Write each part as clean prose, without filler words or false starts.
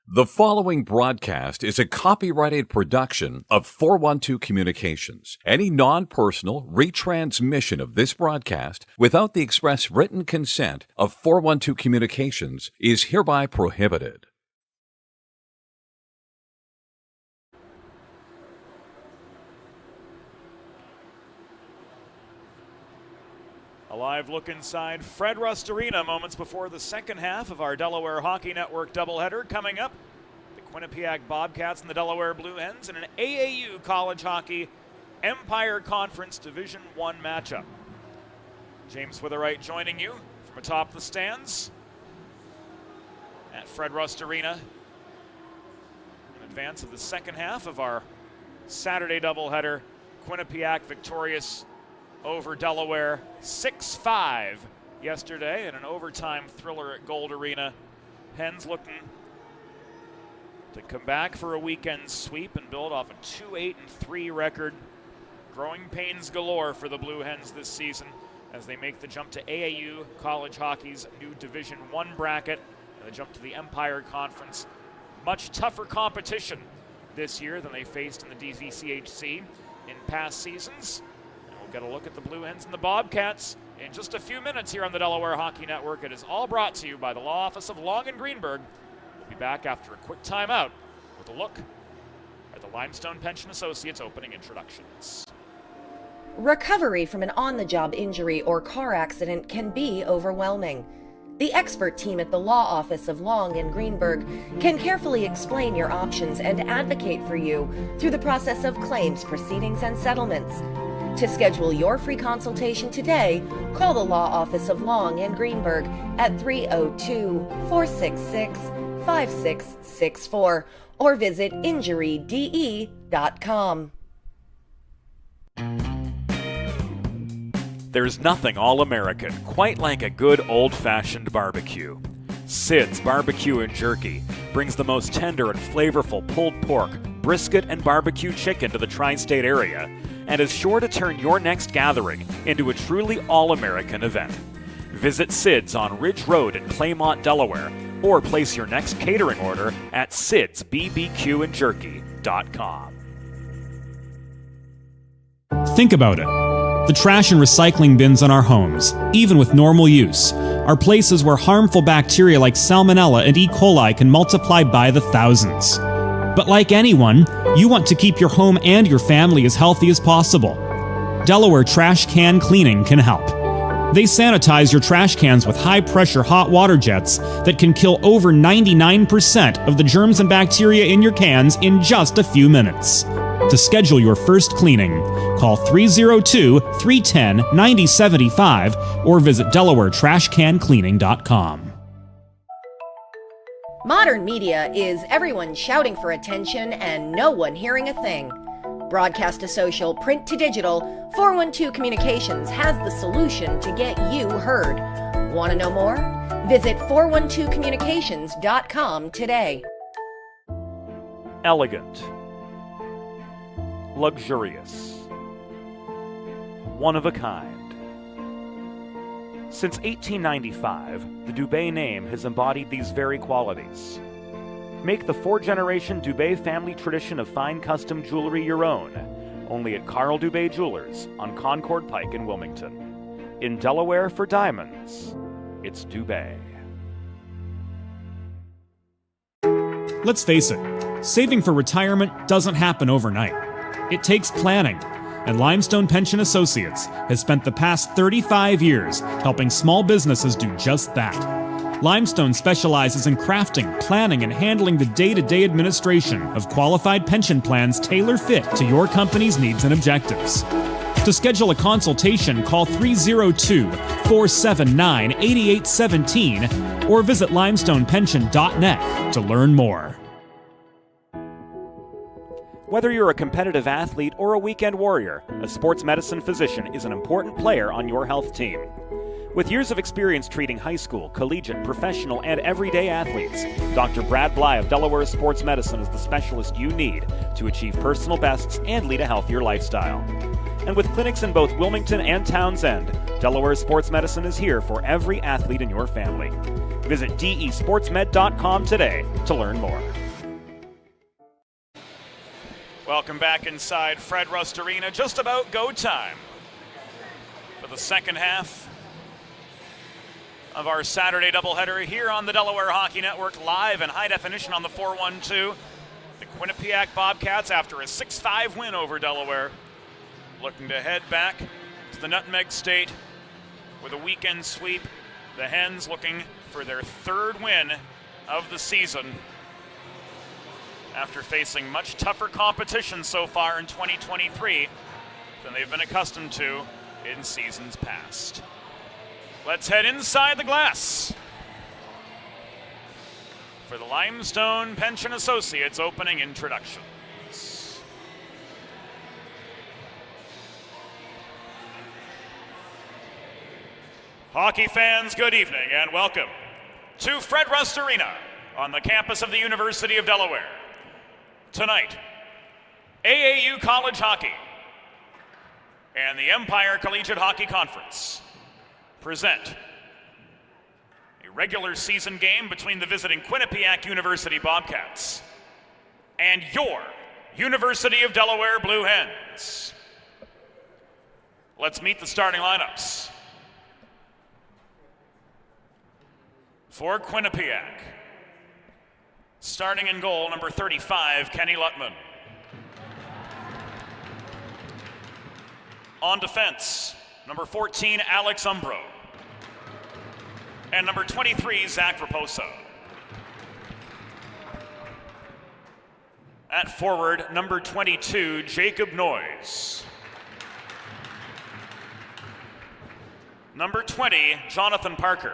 The following broadcast is a copyrighted production of 412 Communications. Any non-personal retransmission of this broadcast without the express written consent of 412 Communications is hereby prohibited. A live look inside Fred Rust Arena moments before the second half of our Delaware Hockey Network doubleheader. Coming up, the Quinnipiac Bobcats and the Delaware Blue Hens in an AAU college hockey Empire Conference Division I matchup. James Witherite joining you from atop the stands at Fred Rust Arena in advance of the second half of our Saturday doubleheader. Quinnipiac victorious over Delaware 6-5 yesterday in an overtime thriller at Gold Arena. Hens looking to come back for a weekend sweep and build off a 2-8-3 record. Growing pains galore for the Blue Hens this season as they make the jump to AAU college hockey's new Division I bracket and the jump to the Empire Conference. Much tougher competition this year than they faced in the DVCHC in past seasons. We'll get a look at the Blue Hens and the Bobcats in just a few minutes here on the Delaware Hockey Network. It is all brought to you by the Law Office of Long & Greenberg. We'll be back after a quick timeout with a look at the Limestone Pension Associates opening introductions. Recovery from an on-the-job injury or car accident can be overwhelming. The expert team at the Law Office of Long & Greenberg can carefully explain your options and advocate for you through the process of claims, proceedings, and settlements. To schedule your free consultation today, call the Law Office of Long & Greenberg at 302-466-5664 or visit injuryde.com. There's nothing all-American quite like a good old-fashioned barbecue. Sid's Barbecue and Jerky brings the most tender and flavorful pulled pork, brisket, and barbecue chicken to the tri-state area and is sure to turn your next gathering into a truly all-American event. Visit Sid's on Ridge Road in Claymont, Delaware, or place your next catering order at sidsbbqandjerky.com. Think about it. The trash and recycling bins in our homes, even with normal use, are places where harmful bacteria like Salmonella and E. coli can multiply by the thousands. But like anyone, you want to keep your home and your family as healthy as possible. Delaware Trash Can Cleaning can help. They sanitize your trash cans with high-pressure hot water jets that can kill over 99% of the germs and bacteria in your cans in just a few minutes. To schedule your first cleaning, call 302-310-9075 or visit DelawareTrashCanCleaning.com. Modern media is everyone shouting for attention and no one hearing a thing. Broadcast to social, print to digital, 412 Communications has the solution to get you heard. Want to know more? Visit 412communications.com today. Elegant. Luxurious. One of a kind. Since 1895, the Dubé name has embodied these very qualities. Make the four-generation Dubé family tradition of fine custom jewelry your own, only at Carl Dubé Jewelers on Concord Pike in Wilmington. In Delaware for diamonds, it's Dubé. Let's face it, saving for retirement doesn't happen overnight. It takes planning. And Limestone Pension Associates has spent the past 35 years helping small businesses do just that. Limestone specializes in crafting, planning, and handling the day-to-day administration of qualified pension plans tailor-fit to your company's needs and objectives. To schedule a consultation, call 302-479-8817 or visit limestonepension.net to learn more. Whether you're a competitive athlete or a weekend warrior, a sports medicine physician is an important player on your health team. With years of experience treating high school, collegiate, professional, and everyday athletes, Dr. Brad Bly of Delaware Sports Medicine is the specialist you need to achieve personal bests and lead a healthier lifestyle. And with clinics in both Wilmington and Townsend, Delaware Sports Medicine is here for every athlete in your family. Visit desportsmed.com today to learn more. Welcome back inside Fred Rust Arena. Just about go time for the second half of our Saturday doubleheader here on the Delaware Hockey Network, live and high definition on the 412. The Quinnipiac Bobcats, after a 6-5 win over Delaware, looking to head back to the Nutmeg State with a weekend sweep. The Hens looking for their third win of the season after facing much tougher competition so far in 2023 than they've been accustomed to in seasons past. Let's head inside the glass for the Limestone Pension Associates opening introductions. Hockey fans, good evening and welcome to Fred Rust Arena on the campus of the University of Delaware. Tonight, AAU College Hockey and the Empire Collegiate Hockey Conference present a regular season game between the visiting Quinnipiac University Bobcats and your University of Delaware Blue Hens. Let's meet the starting lineups. For Quinnipiac, starting in goal, number 35, Kenny Lutman. On defense, number 14, Alex Umbro. And number 23, Zach Raposa. At forward, number 22, Jacob Noyes. Number 20, Jonathan Parker.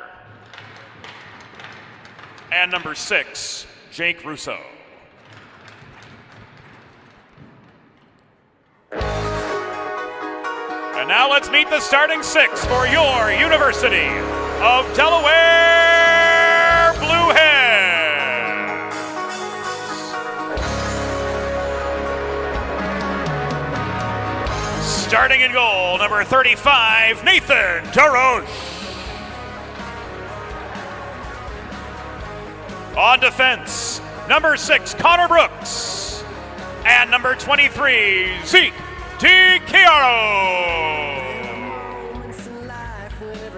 And number 6, Jake Russo. And now let's meet the starting 6 for your University of Delaware Blue Hens. Starting in goal, number 35, Nathan DeRoche. On defense, number 6, Connor Brooks. And number 23, Zeke DiChiaro.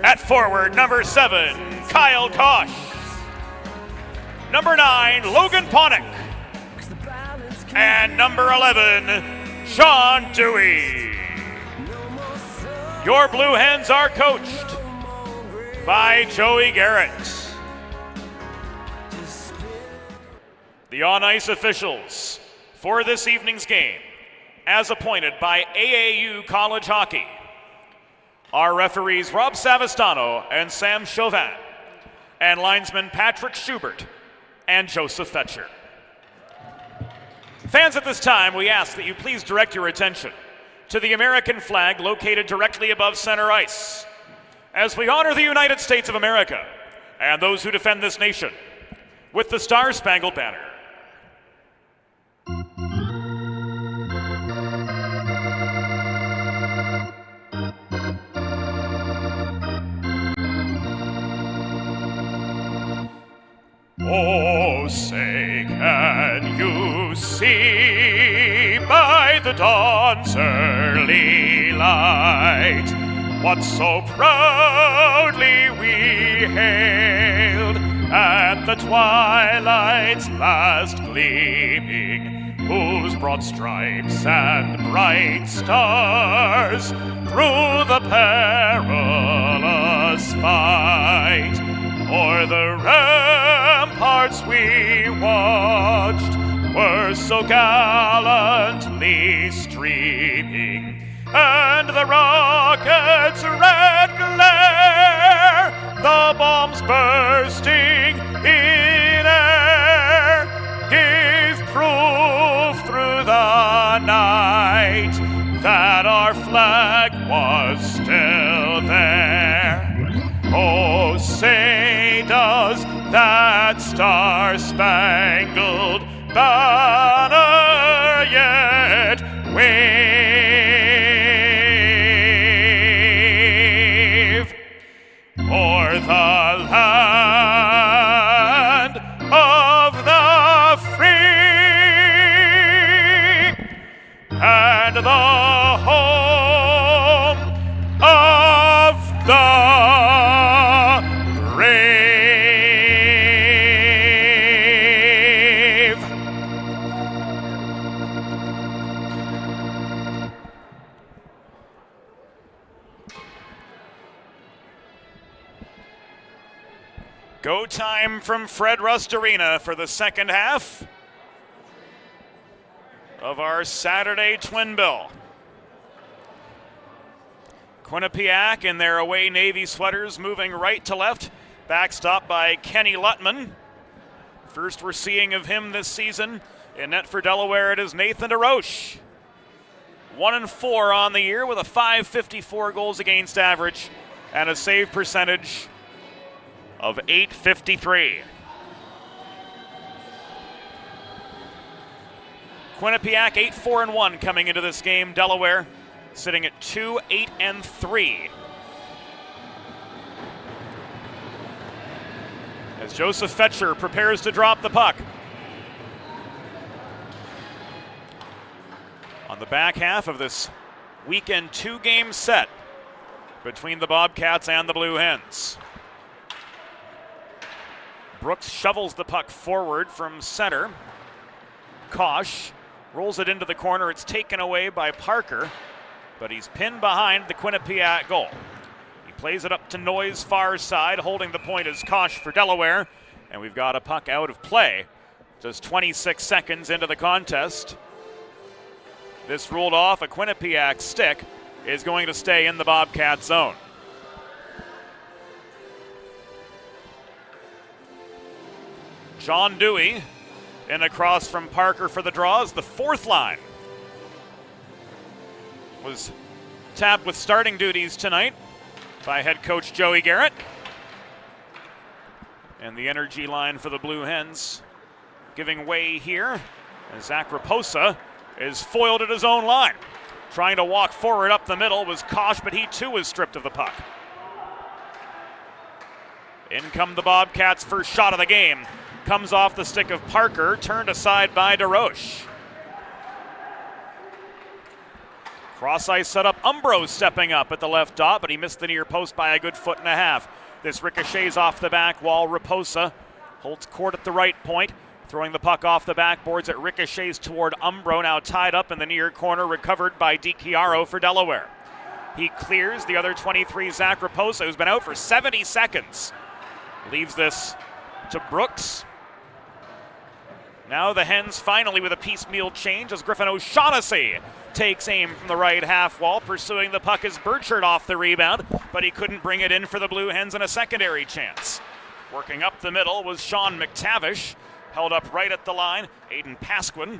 At forward, number 7, Kyle Kosh. Number 9, Logan Ponick. And number 11, Sean Dewey. Your Blue Hens are coached by Joey Garrett. The on-ice officials for this evening's game, as appointed by AAU College Hockey, are referees Rob Savastano and Sam Chauvin, and linesmen Patrick Schubert and Joseph Fetcher. Fans, at this time, we ask that you please direct your attention to the American flag located directly above center ice, as we honor the United States of America and those who defend this nation with the Star-Spangled Banner. Oh, say, can you see by the dawn's early light what so proudly we hailed at the twilight's last gleaming, whose broad stripes and bright stars through the perilous fight o'er the ramparts we watched were so gallantly streaming, and the rocket's red glare, the bombs bursting in air, gave proof through the night that our flag was still there. Oh, say does that star-spangled banner yet wave o'er the land of the free Go time from Fred Rust Arena for the second half of our Saturday twin bill. Quinnipiac in their away Navy sweaters moving right to left, backstop by Kenny Luttman. First we're seeing of him this season. In net for Delaware, it is Nathan DeRoche. 1-4 on the year with a .554 goals against average and a save percentage of .853. Quinnipiac 8-4-1 coming into this game. Delaware sitting at 2-8-3. As Joseph Fetcher prepares to drop the puck. On the back half of this weekend 2-game set between the Bobcats and the Blue Hens. Brooks shovels the puck forward from center. Kosh rolls it into the corner. It's taken away by Parker, but he's pinned behind the Quinnipiac goal. He plays it up to Noyes far side. Holding the point is Kosh for Delaware, and we've got a puck out of play. Just 26 seconds into the contest. This ruled off. A Quinnipiac stick is going to stay in the Bobcat zone. John Dewey in across from Parker for the draws. The fourth line was tapped with starting duties tonight by head coach Joey Garrett. And the energy line for the Blue Hens giving way here as Zach Raposa is foiled at his own line. Trying to walk forward up the middle was Kosh, but he too was stripped of the puck. In come the Bobcats' first shot of the game. Comes off the stick of Parker, turned aside by DeRoche. Cross ice set up, Umbro stepping up at the left dot, but he missed the near post by a good foot and a half. This ricochets off the back wall. Raposa holds court at the right point. Throwing the puck off the backboards, it ricochets toward Umbro, now tied up in the near corner, recovered by DiChiaro for Delaware. He clears the other 23, Zach Raposa, who's been out for 70 seconds. Leaves this to Brooks. Now the Hens finally with a piecemeal change as Griffin O'Shaughnessy takes aim from the right half wall. Pursuing the puck is Burchard off the rebound, but he couldn't bring it in for the Blue Hens in a secondary chance. Working up the middle was Sean McTavish. Held up right at the line, Aiden Pasquin.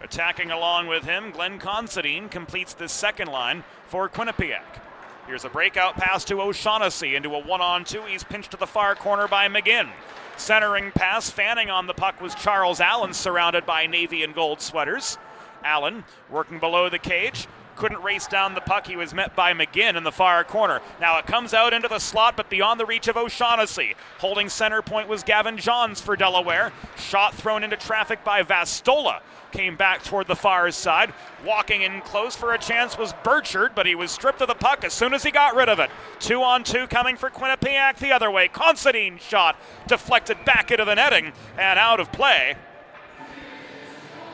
Attacking along with him, Glenn Considine completes this second line for Quinnipiac. Here's a breakout pass to O'Shaughnessy into a 1-on-2. He's pinched to the far corner by McGinn. Centering pass, fanning on the puck was Charles Allen, surrounded by navy and gold sweaters. Allen working below the cage. Couldn't race down the puck. He was met by McGinn in the far corner. Now it comes out into the slot, but beyond the reach of O'Shaughnessy. Holding center point was Gavin Johns for Delaware. Shot thrown into traffic by Vastola. Came back toward the far side. Walking in close for a chance was Burchard, but he was stripped of the puck as soon as he got rid of it. 2-on-2 coming for Quinnipiac the other way. Considine shot deflected back into the netting and out of play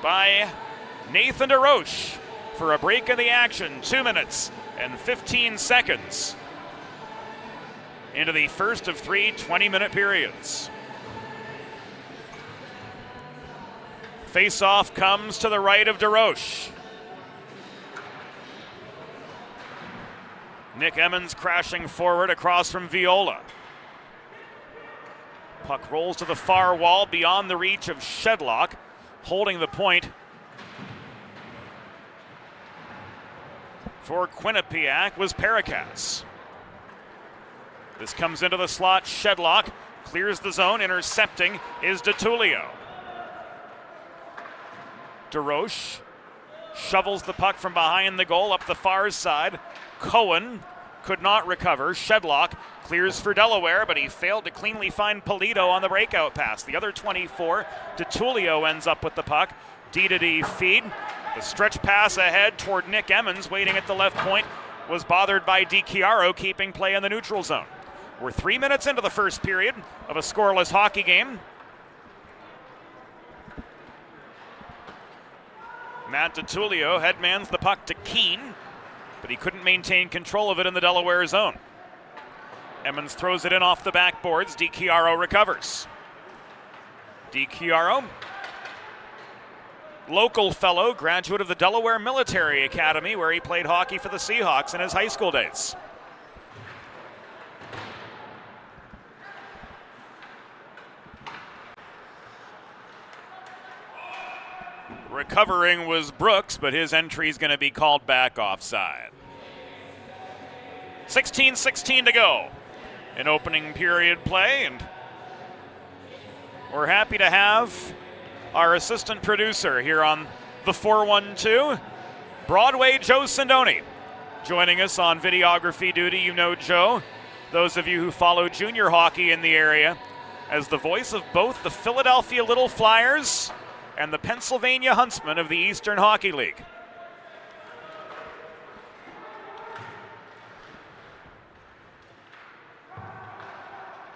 by Nathan DeRoche. For a break in the action, 2 minutes and 15 seconds into the first of 3 20-minute periods. Face-off comes to the right of DeRoche. Nick Emmons crashing forward across from Viola. Puck rolls to the far wall beyond the reach of Shedlock. Holding the point for Quinnipiac was Paracas. This comes into the slot. Shedlock clears the zone. Intercepting is DeTulio. DeRoche shovels the puck from behind the goal up the far side. Cohen could not recover. Shedlock clears for Delaware, but he failed to cleanly find Polito on the breakout pass. The other 24, DeTulio ends up with the puck. D-to-D feed. The stretch pass ahead toward Nick Emmons, waiting at the left point, was bothered by DiChiaro, keeping play in the neutral zone. We're 3 minutes into the first period of a scoreless hockey game. Matt DeTulio headmans the puck to Keene, but he couldn't maintain control of it in the Delaware zone. Emmons throws it in off the backboards. DiChiaro recovers. DiChiaro, local fellow, graduate of the Delaware Military Academy, where he played hockey for the Seahawks in his high school days. Recovering was Brooks, but his entry is going to be called back offside. 16:16 to go in opening period play, and we're happy to have our assistant producer here on the 412, Broadway Joe Sindoni, joining us on videography duty. You know Joe, those of you who follow junior hockey in the area, as the voice of both the Philadelphia Little Flyers and the Pennsylvania Huntsmen of the Eastern Hockey League.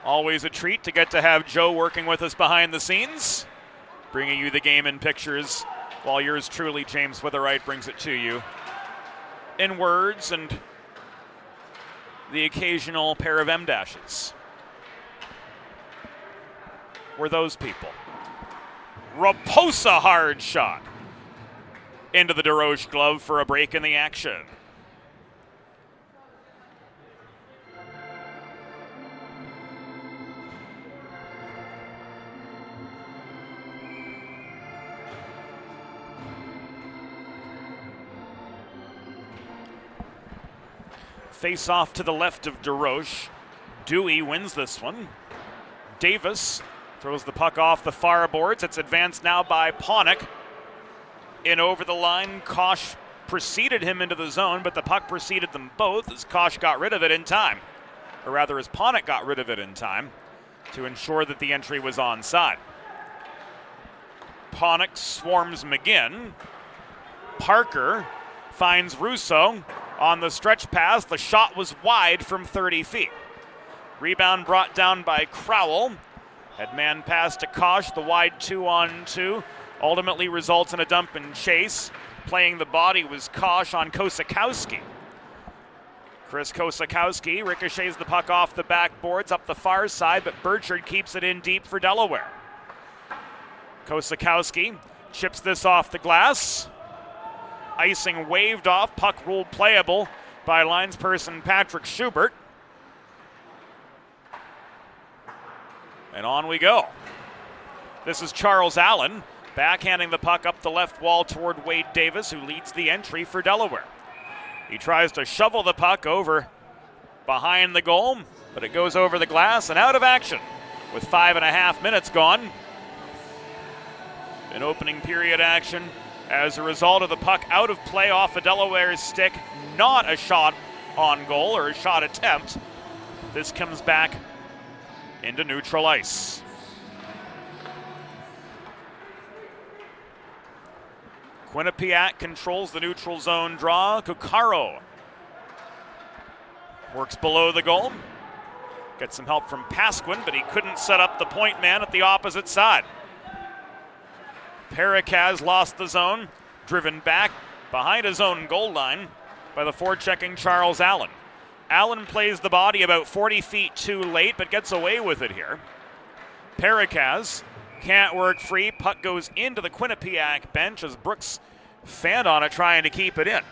Always a treat to get to have Joe working with us behind the scenes, bringing you the game in pictures, while yours truly, James Witherite, brings it to you in words and the occasional pair of M-dashes. We're those people. Raposa hard shot into the DeRoche glove for a break in the action. Face off to the left of DeRoche. Dewey wins this one. Davis throws the puck off the far boards. It's advanced now by Panik. In over the line, Kosh preceded him into the zone, but the puck preceded them both as Kosh got rid of it in time. Or rather, as Panik got rid of it in time to ensure that the entry was onside. Panik swarms McGinn. Parker finds Russo on the stretch pass. The shot was wide from 30 feet. Rebound brought down by Crowell. Headman pass to Kosh, the wide 2-on-2. Ultimately results in a dump and chase. Playing the body was Kosh on Kosakowski. Chris Kosakowski ricochets the puck off the backboards up the far side, but Burchard keeps it in deep for Delaware. Kosakowski chips this off the glass. Icing waved off, puck ruled playable by linesperson Patrick Schubert. And on we go. This is Charles Allen, backhanding the puck up the left wall toward Wade Davis, who leads the entry for Delaware. He tries to shovel the puck over behind the goal, but it goes over the glass and out of action with 5.5 minutes gone. In opening period action, as a result of the puck out of play off a Delaware's stick, not a shot on goal or a shot attempt. This comes back into neutral ice. Quinnipiac controls the neutral zone draw. Cuccaro works below the goal. Gets some help from Pasquin, but he couldn't set up the point man at the opposite side. Pericaz lost the zone, driven back behind his own goal line by the forechecking Charles Allen. Allen plays the body about 40 feet too late, but gets away with it here. Pericaz can't work free. Puck goes into the Quinnipiac bench as Brooks fanned on it, trying to keep it in.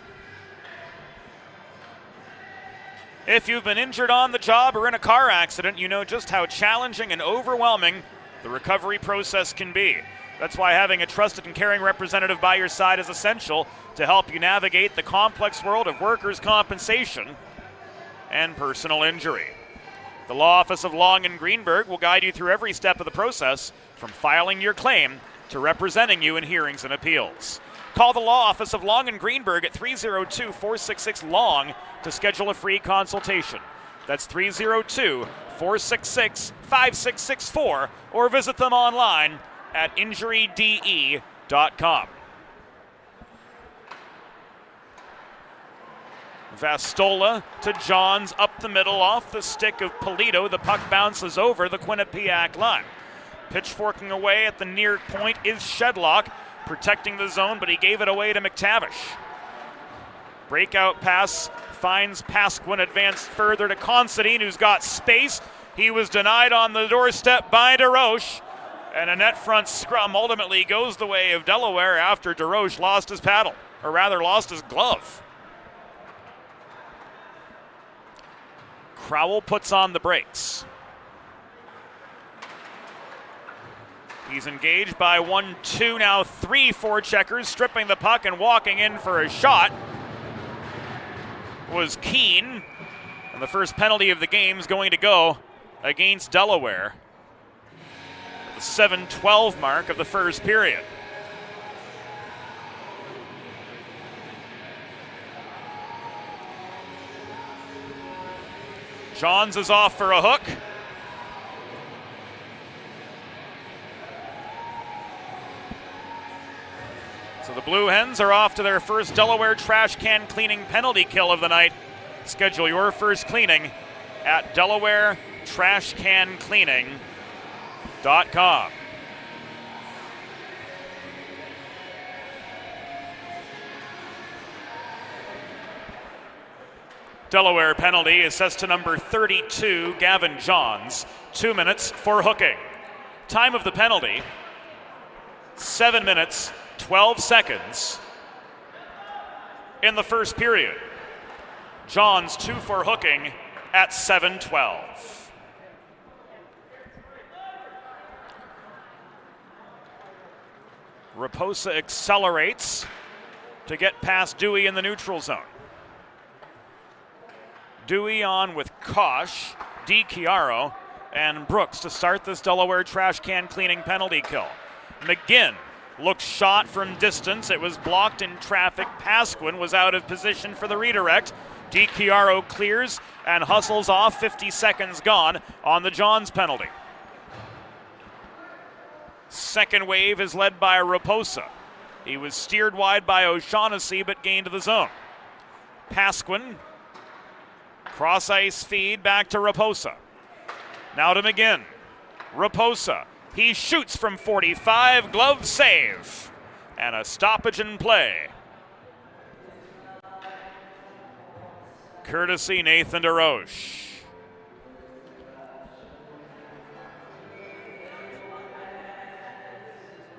If you've been injured on the job or in a car accident, you know just how challenging and overwhelming the recovery process can be. That's why having a trusted and caring representative by your side is essential to help you navigate the complex world of workers' compensation and personal injury. The Law Office of Long and Greenberg will guide you through every step of the process, from filing your claim to representing you in hearings and appeals. Call the Law Office of Long and Greenberg at 302-466-LONG to schedule a free consultation. That's 302-466-5664, or visit them online at injuryde.com. Vastola to Johns up the middle off the stick of Polito. The puck bounces over the Quinnipiac line. Pitchforking away at the near point is Shedlock, protecting the zone, but he gave it away to McTavish. Breakout pass finds Pasquin, advanced further to Considine, who's got space. He was denied on the doorstep by DeRoche. And a net front scrum ultimately goes the way of Delaware after DeRoche lost his paddle, or rather lost his glove. Crowell puts on the brakes. He's engaged by 1-2, now 3 forecheckers, stripping the puck and walking in for a shot was Keene. And the first penalty of the game is going to go against Delaware at the 7:12 mark of the first period. Johns is off for a hook. So the Blue Hens are off to their first Delaware trash can cleaning penalty kill of the night. Schedule your first cleaning at DelawareTrashCanCleaning.com. Delaware penalty assessed to number 32, Gavin Johns. 2 minutes for hooking. Time of the penalty, 7 minutes, 12 seconds in the first period. Johns 2 for hooking at 7:12. Raposa accelerates to get past Dewey in the neutral zone. Dewey on with Kosh, DiChiaro, and Brooks to start this Delaware trash can cleaning penalty kill. McGinn looks shot from distance. It was blocked in traffic. Pasquin was out of position for the redirect. DiChiaro clears and hustles off. 50 seconds gone on the Johns penalty. Second wave is led by Raposa. He was steered wide by O'Shaughnessy but gained the zone. Pasquin, cross ice feed back to Raposa. Now to McGinn. Raposa. He shoots from 45, glove save, and a stoppage in play. Courtesy Nathan DeRoche.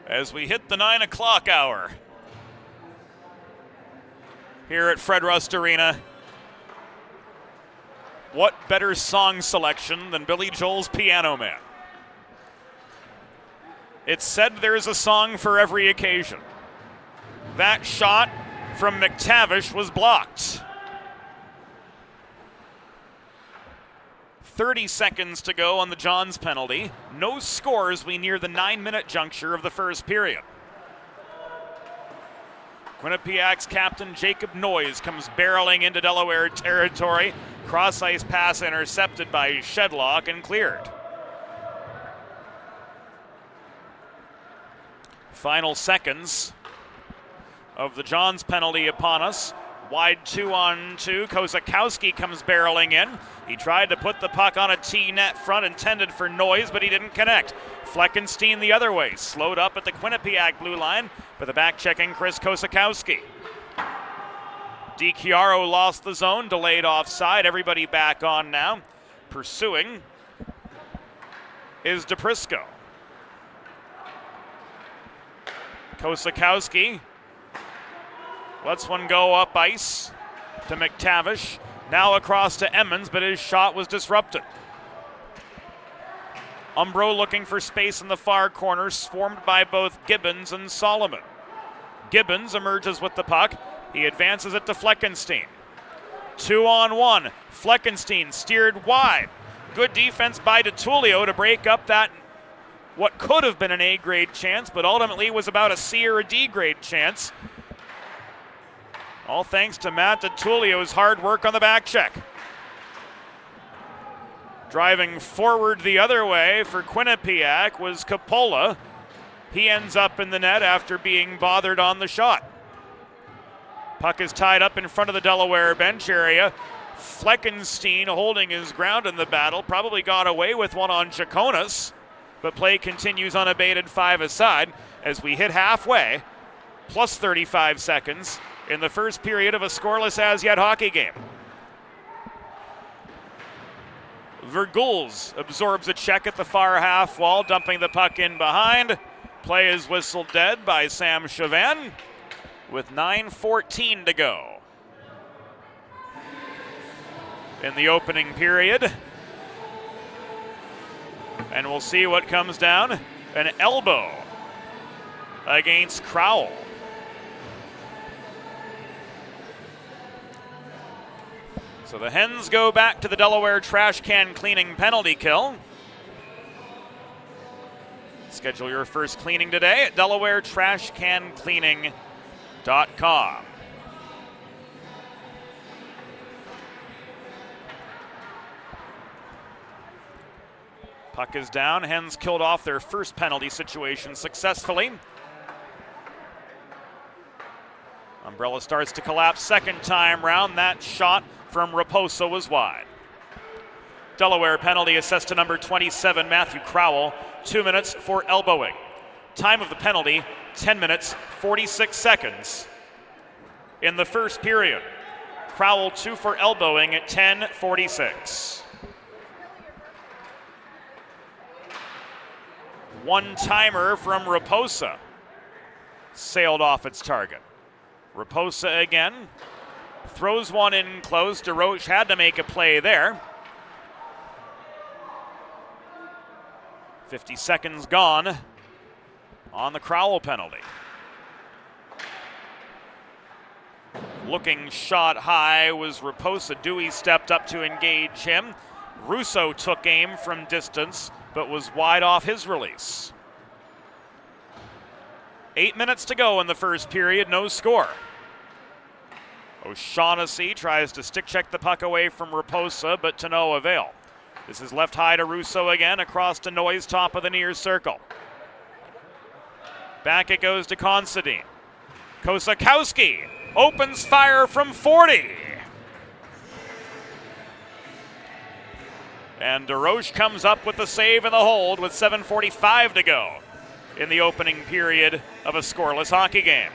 As we hit the 9 o'clock hour here at Fred Rust Arena, what better song selection than Billy Joel's Piano Man? It's said there's a song for every occasion. That shot from McTavish was blocked. 30 seconds to go on the Johns penalty. No score as we near the 9-minute juncture of the first period. Quinnipiac's captain Jacob Noyes comes barreling into Delaware territory. Cross ice pass intercepted by Shedlock and cleared. Final seconds of the Johns penalty upon us. Wide 2-on-2. Kozakowski comes barreling in. He tried to put the puck on a T-net front intended for Noyes, but he didn't connect. Fleckenstein the other way. Slowed up at the Quinnipiac blue line for the back-checking Chris Kozakowski. DiChiaro lost the zone, delayed offside. Everybody back on now. Pursuing is DePrisco. Kozakowski lets one go up ice to McTavish. Now across to Emmons, but his shot was disrupted. Umbro looking for space in the far corner, swarmed by both Gibbons and Solomon. Gibbons emerges with the puck. He advances it to Fleckenstein. 2-on-1. Fleckenstein steered wide. Good defense by DiTullio to break up that what could have been an A-grade chance, but ultimately was about a C or a D-grade chance. All thanks to Matt DiTullio's hard work on the back check. Driving forward the other way for Quinnipiac was Coppola. He ends up in the net after being bothered on the shot. Puck is tied up in front of the Delaware bench area. Fleckenstein holding his ground in the battle. Probably got away with one on Chaconas, but play continues unabated 5-aside as we hit halfway, plus 35 seconds in the first period of a scoreless as-yet hockey game. Vergools absorbs a check at the far half wall, dumping the puck in behind. Play is whistled dead by Sam Chauvin with 9:14 to go in the opening period. And we'll see what comes down. An elbow against Crowell. So the Hens go back to the Delaware trash can cleaning penalty kill. Schedule your first cleaning today at DelawareTrashCanCleaning.com. Puck is down. Hens killed off their first penalty situation successfully. Umbrella starts to collapse second time round. That shot from Raposa was wide. Delaware penalty assessed to number 27, Matthew Crowell. 2 minutes for elbowing. Time of the penalty, 10 minutes, 46 seconds in the first period. Crowell 2 for elbowing at 10:46. One-timer from Raposa sailed off its target. Raposa again throws one in close. DeRoche had to make a play there. 50 seconds gone on the Crowell penalty. Looking shot high was Raposa. Dewey stepped up to engage him. Russo took aim from distance, but was wide off his release. 8 minutes to go in the first period, no score. O'Shaughnessy tries to stick check the puck away from Raposa, but to no avail. This is left high to Russo again, across to Noyes, top of the near circle. Back it goes to Considine. Kosakowski opens fire from 40. And DeRoche comes up with the save and the hold with 7:45 to go in the opening period of a scoreless hockey game.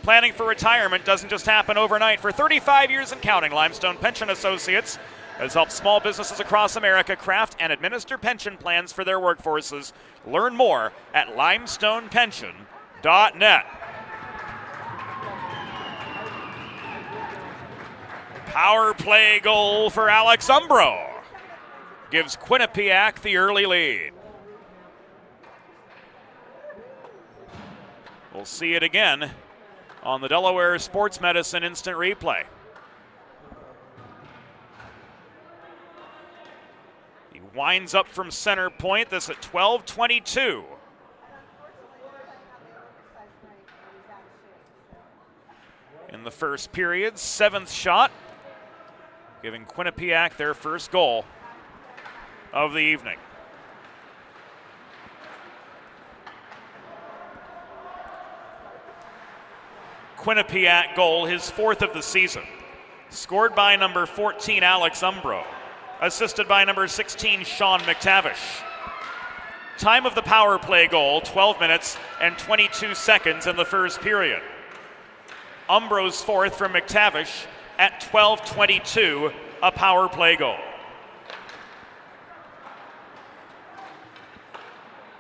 Planning for retirement doesn't just happen overnight. For 35 years and counting, Limestone Pension Associates has helped small businesses across America craft and administer pension plans for their workforces. Learn more at limestonepension.net. Power play goal for Alex Umbro gives Quinnipiac the early lead. We'll see it again on the Delaware Sports Medicine instant replay. He winds up from center point, this at 12:22. In the first period, 7th shot, giving Quinnipiac their first goal of the evening. Quinnipiac goal, his 4th of the season. Scored by number 14, Alex Umbro. Assisted by number 16, Sean McTavish. Time of the power play goal, 12 minutes and 22 seconds in the first period. Umbro's 4th from McTavish at 12:22, a power play goal.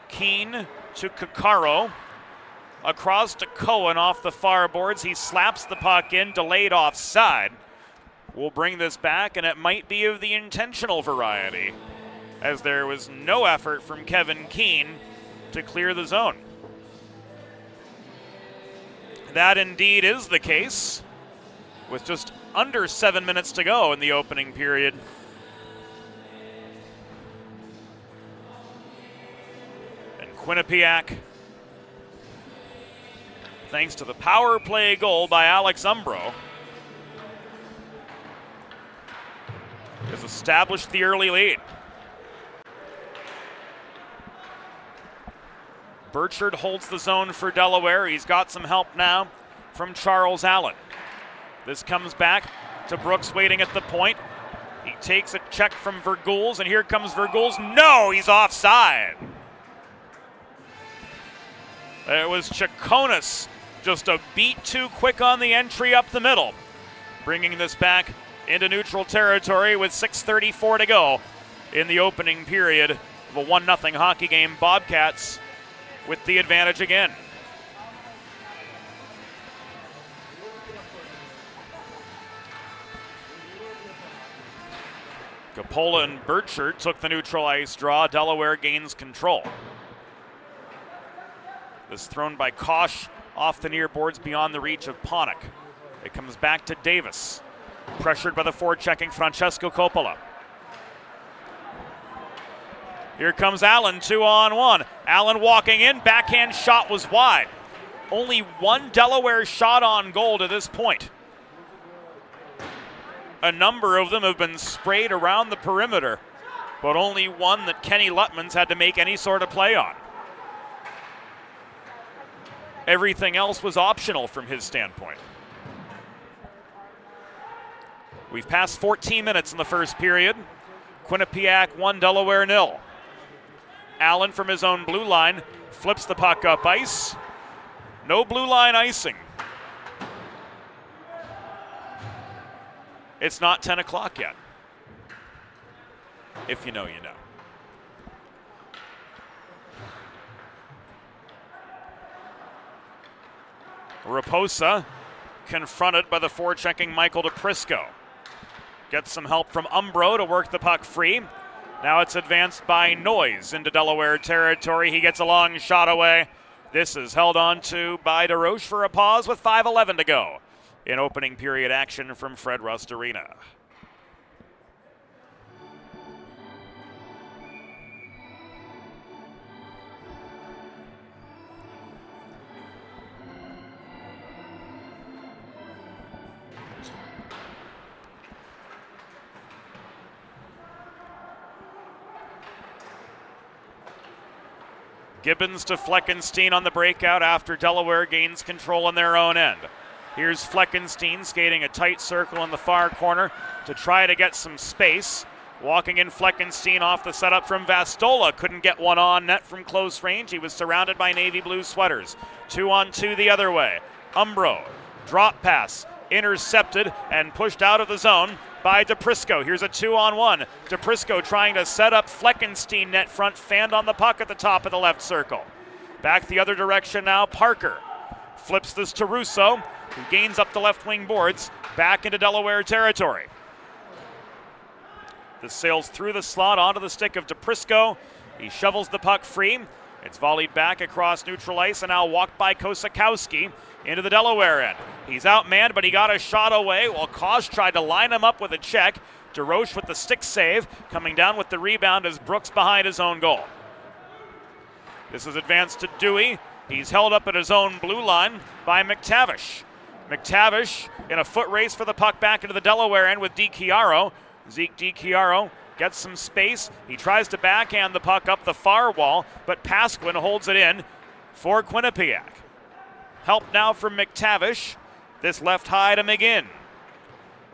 Keene to Kakaro. Across to Cohen off the far boards. He slaps the puck in, delayed offside. We'll bring this back, and it might be of the intentional variety, as there was no effort from Kevin Keene to clear the zone. That indeed is the case, with just under 7 minutes to go in the opening period. And Quinnipiac, thanks to the power play goal by Alex Umbro, has established the early lead. Burchard holds the zone for Delaware. He's got some help now from Charles Allen. This comes back to Brooks waiting at the point. He takes a check from Vergools, and here comes Vergools. No, he's offside. It was Chaconis, just a beat too quick on the entry up the middle. Bringing this back into neutral territory with 6:34 to go in the opening period of a 1-0 hockey game. Bobcats with the advantage again. Capola and Birchard took the neutral ice draw. Delaware gains control. This thrown by Kosh off the near boards beyond the reach of Ponick. It comes back to Davis. Pressured by the forechecking Francesco Coppola. Here comes Allen, 2-on-1. Allen walking in, backhand shot was wide. Only one Delaware shot on goal to this point. A number of them have been sprayed around the perimeter, but only one that Kenny Lutmans had to make any sort of play on. Everything else was optional from his standpoint. We've passed 14 minutes in the first period. Quinnipiac 1, Delaware 0. Allen from his own blue line flips the puck up ice. No blue line icing. It's not 10 o'clock yet. If you know, you know. Raposa confronted by the forechecking Michael DePrisco. Gets some help from Umbro to work the puck free. Now it's advanced by Noyes into Delaware territory. He gets a long shot away. This is held on to by DeRoche for a pause with 5:11 to go in opening period action from Fred Rust Arena. Gibbons to Fleckenstein on the breakout after Delaware gains control on their own end. Here's Fleckenstein skating a tight circle in the far corner to try to get some space. Walking in Fleckenstein off the setup from Vastola. Couldn't get one on net from close range. He was surrounded by navy blue sweaters. 2-on-2 the other way. Umbro, drop pass, intercepted and pushed out of the zone by DePrisco. Here's a 2-on-1. DePrisco trying to set up Fleckenstein net front, fanned on the puck at the top of the left circle. Back the other direction now, Parker. Flips this to Russo, who gains up the left wing boards, back into Delaware territory. This sails through the slot onto the stick of DePrisco. He shovels the puck free. It's volleyed back across neutral ice and now walked by Kosakowski into the Delaware end. He's outmanned, but he got a shot away while Kosh tried to line him up with a check. DeRoche with the stick save, coming down with the rebound as Brooks behind his own goal. This is advanced to Dewey. He's held up at his own blue line by McTavish. McTavish in a foot race for the puck back into the Delaware end with DiChiaro. Zeke DiChiaro gets some space. He tries to backhand the puck up the far wall, but Pasquin holds it in for Quinnipiac. Help now from McTavish. This left high to McGinn.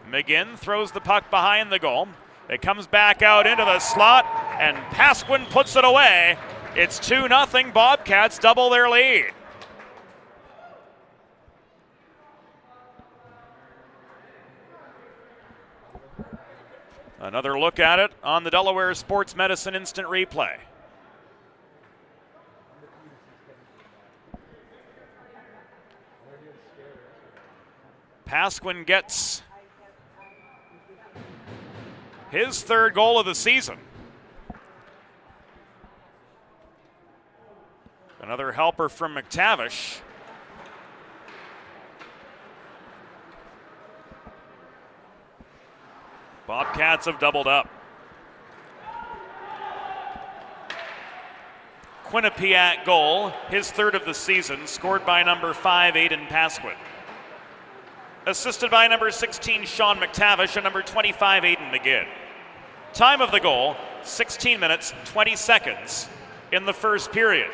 McGinn throws the puck behind the goal. It comes back out into the slot, and Pasquin puts it away. It's 2-0. Bobcats double their lead. Another look at it on the Delaware Sports Medicine Instant Replay. Pasquin gets his third goal of the season. Another helper from McTavish. Bobcats have doubled up. Quinnipiac goal, his third of the season, scored by number 5, Aiden Pasquin. Assisted by number 16, Sean McTavish, and number 25, Aiden McGinn. Time of the goal, 16 minutes, 20 seconds in the first period.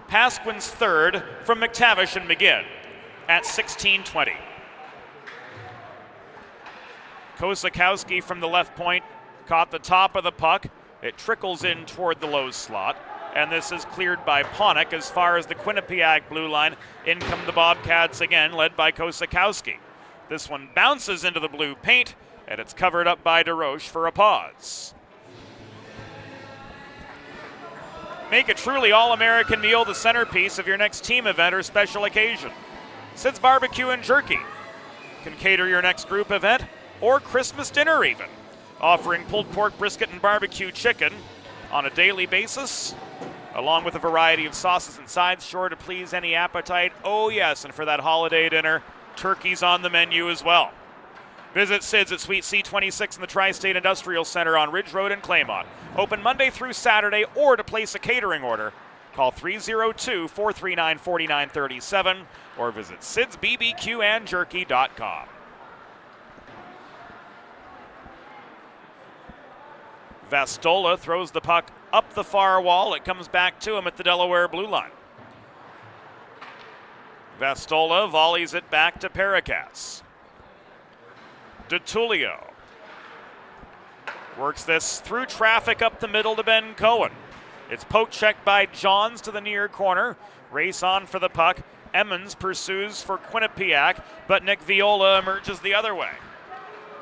Pasquin's third from McTavish and McGinn at 16:20. Kosakowski from the left point caught the top of the puck. It trickles in toward the low slot, and this is cleared by Ponick as far as the Quinnipiac blue line. In come the Bobcats again, led by Kosakowski. This one bounces into the blue paint, And it's covered up by DeRoche for a pause. Make a truly all-American meal the centerpiece of your next team event or special occasion. Sid's Barbecue and Jerky can cater your next group event or Christmas dinner even, offering pulled pork, brisket, and barbecue chicken on a daily basis, along with a variety of sauces and sides, sure to please any appetite. Oh yes, and for that holiday dinner, turkey's on the menu as well. Visit Sid's at Suite C26 in the Tri-State Industrial Center on Ridge Road in Claymont. Open Monday through Saturday, or to place a catering order, call 302-439-4937 or visit sidsbbqandjerky.com. Vastola throws the puck up the far wall. It comes back to him at the Delaware blue line. Vastola volleys it back to Paracas. DeTulio works this through traffic up the middle to Ben Cohen. It's poke checked by Johns to the near corner. Race on for the puck. Emmons pursues for Quinnipiac, but Nick Viola emerges the other way.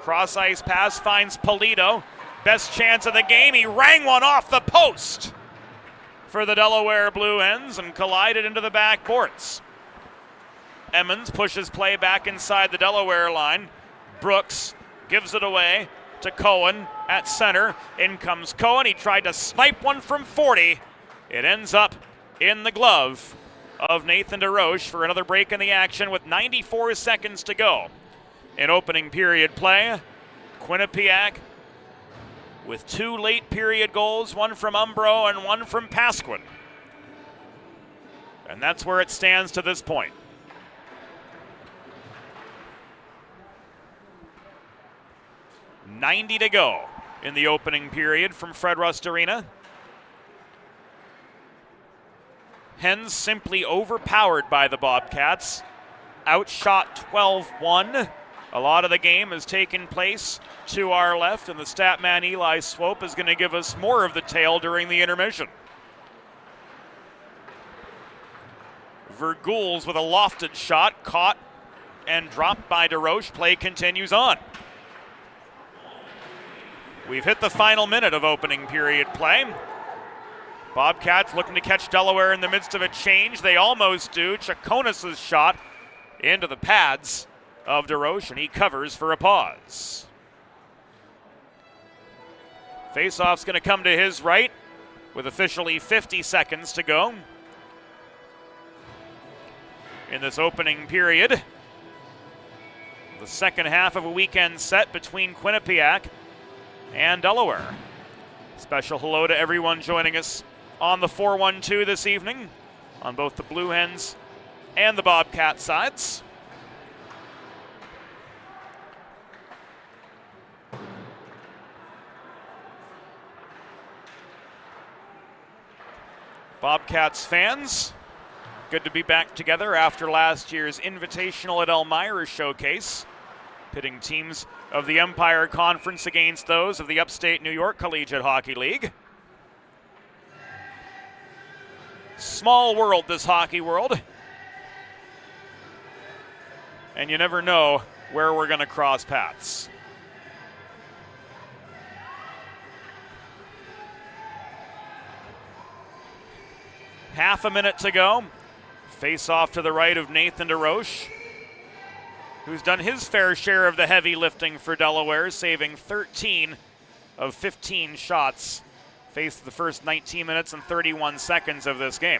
Cross ice pass finds Polito. Best chance of the game. He rang one off the post for the Delaware Blue Hens and collided into the backboards. Emmons pushes play back inside the Delaware line. Brooks gives it away to Cohen at center. In comes Cohen. He tried to snipe one from 40. It ends up in the glove of Nathan DeRoche for another break in the action with 94 seconds to go. In opening period play, Quinnipiac with 2 late period goals, one from Umbro and one from Pasquin. And that's where it stands to this point. .90 to go in the opening period from Fred Rust Arena. Hens simply overpowered by the Bobcats. Outshot 12-1. A lot of the game has taken place to our left, and the stat man Eli Swope is going to give us more of the tale during the intermission. Vergools with a lofted shot, caught and dropped by DeRoche. Play continues on. We've hit the final minute of opening period play. Bobcats looking to catch Delaware in the midst of a change. They almost do. Chaconis' shot into the pads of DeRoche, and he covers for a pause. Faceoff's going to come to his right with officially 50 seconds to go in this opening period. The second half of a weekend set between Quinnipiac and Delaware. Special hello to everyone joining us on the 412 this evening on both the Blue Hens and the Bobcat sides. Bobcats fans, good to be back together after last year's Invitational at Elmira showcase, pitting teams of the Empire Conference against those of the Upstate New York Collegiate Hockey League. Small world, this hockey world. And you never know where we're going to cross paths. Half a minute to go. Face off to the right of Nathan DeRoche, who's done his fair share of the heavy lifting for Delaware, saving 13 of 15 shots. Faced the first 19 minutes and 31 seconds of this game.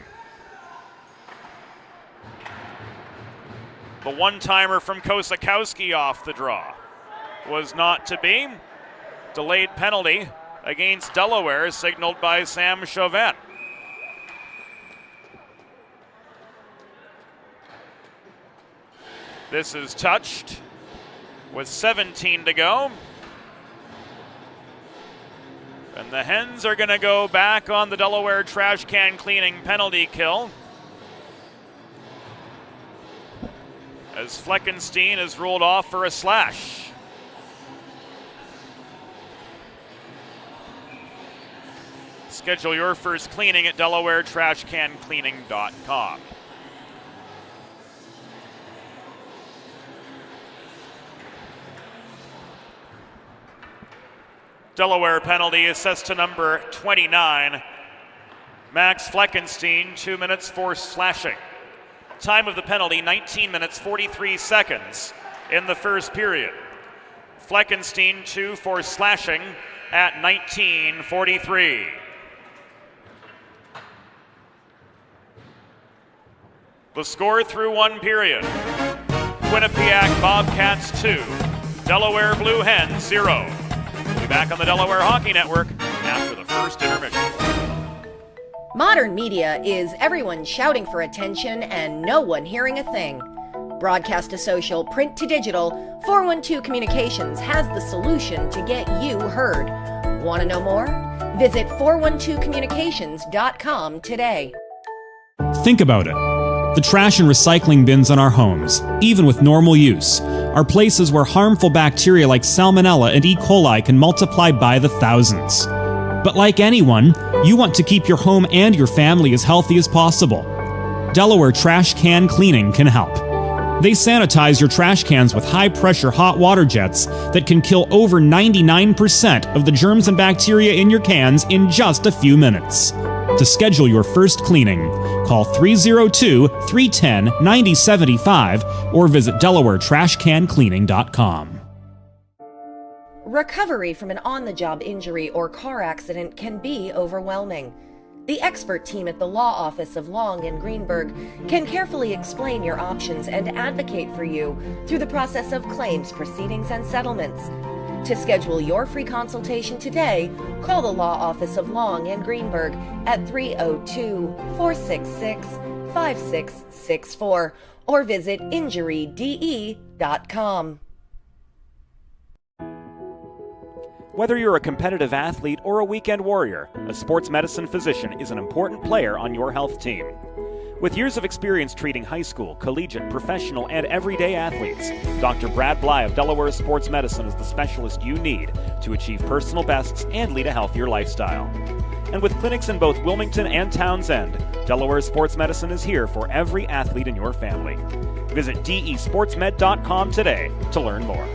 The one-timer from Kosakowski off the draw was not to be. Delayed penalty against Delaware signaled by Sam Chauvin. This is touched with 17 to go. And the Hens are going to go back on the Delaware trash can cleaning penalty kill, as Fleckenstein is ruled off for a slash. Schedule your first cleaning at DelawareTrashCanCleaning.com. Delaware penalty assessed to number 29, Max Fleckenstein, 2 minutes for slashing. Time of the penalty, 19 minutes 43 seconds in the first period. Fleckenstein 2 for slashing at 19:43. The score through one period: Quinnipiac Bobcats 2, Delaware Blue Hens 0. We'll be back on the Delaware Hockey Network after the first intermission. Modern media is everyone shouting for attention and no one hearing a thing. Broadcast to social, print to digital, 412 Communications has the solution to get you heard. Want to know more? Visit 412communications.com today. Think about it. The trash and recycling bins in our homes, even with normal use, are places where harmful bacteria like Salmonella and E. coli can multiply by the thousands. But like anyone, you want to keep your home and your family as healthy as possible. Delaware Trash Can Cleaning can help. They sanitize your trash cans with high-pressure hot water jets that can kill over 99% of the germs and bacteria in your cans in just a few minutes. To schedule your first cleaning, call 302-310-9075 or visit DelawareTrashCanCleaning.com. Recovery from an on-the-job injury or car accident can be overwhelming. The expert team at the law office of Long and Greenberg can carefully explain your options and advocate for you through the process of claims, proceedings, and settlements. To schedule your free consultation today, call the law office of Long and Greenberg at 302-466-5664 or visit injuryde.com. Whether you're a competitive athlete or a weekend warrior, a sports medicine physician is an important player on your health team. With years of experience treating high school, collegiate, professional, and everyday athletes, Dr. Brad Bly of Delaware Sports Medicine is the specialist you need to achieve personal bests and lead a healthier lifestyle. And with clinics in both Wilmington and Townsend, Delaware Sports Medicine is here for every athlete in your family. Visit desportsmed.com today to learn more.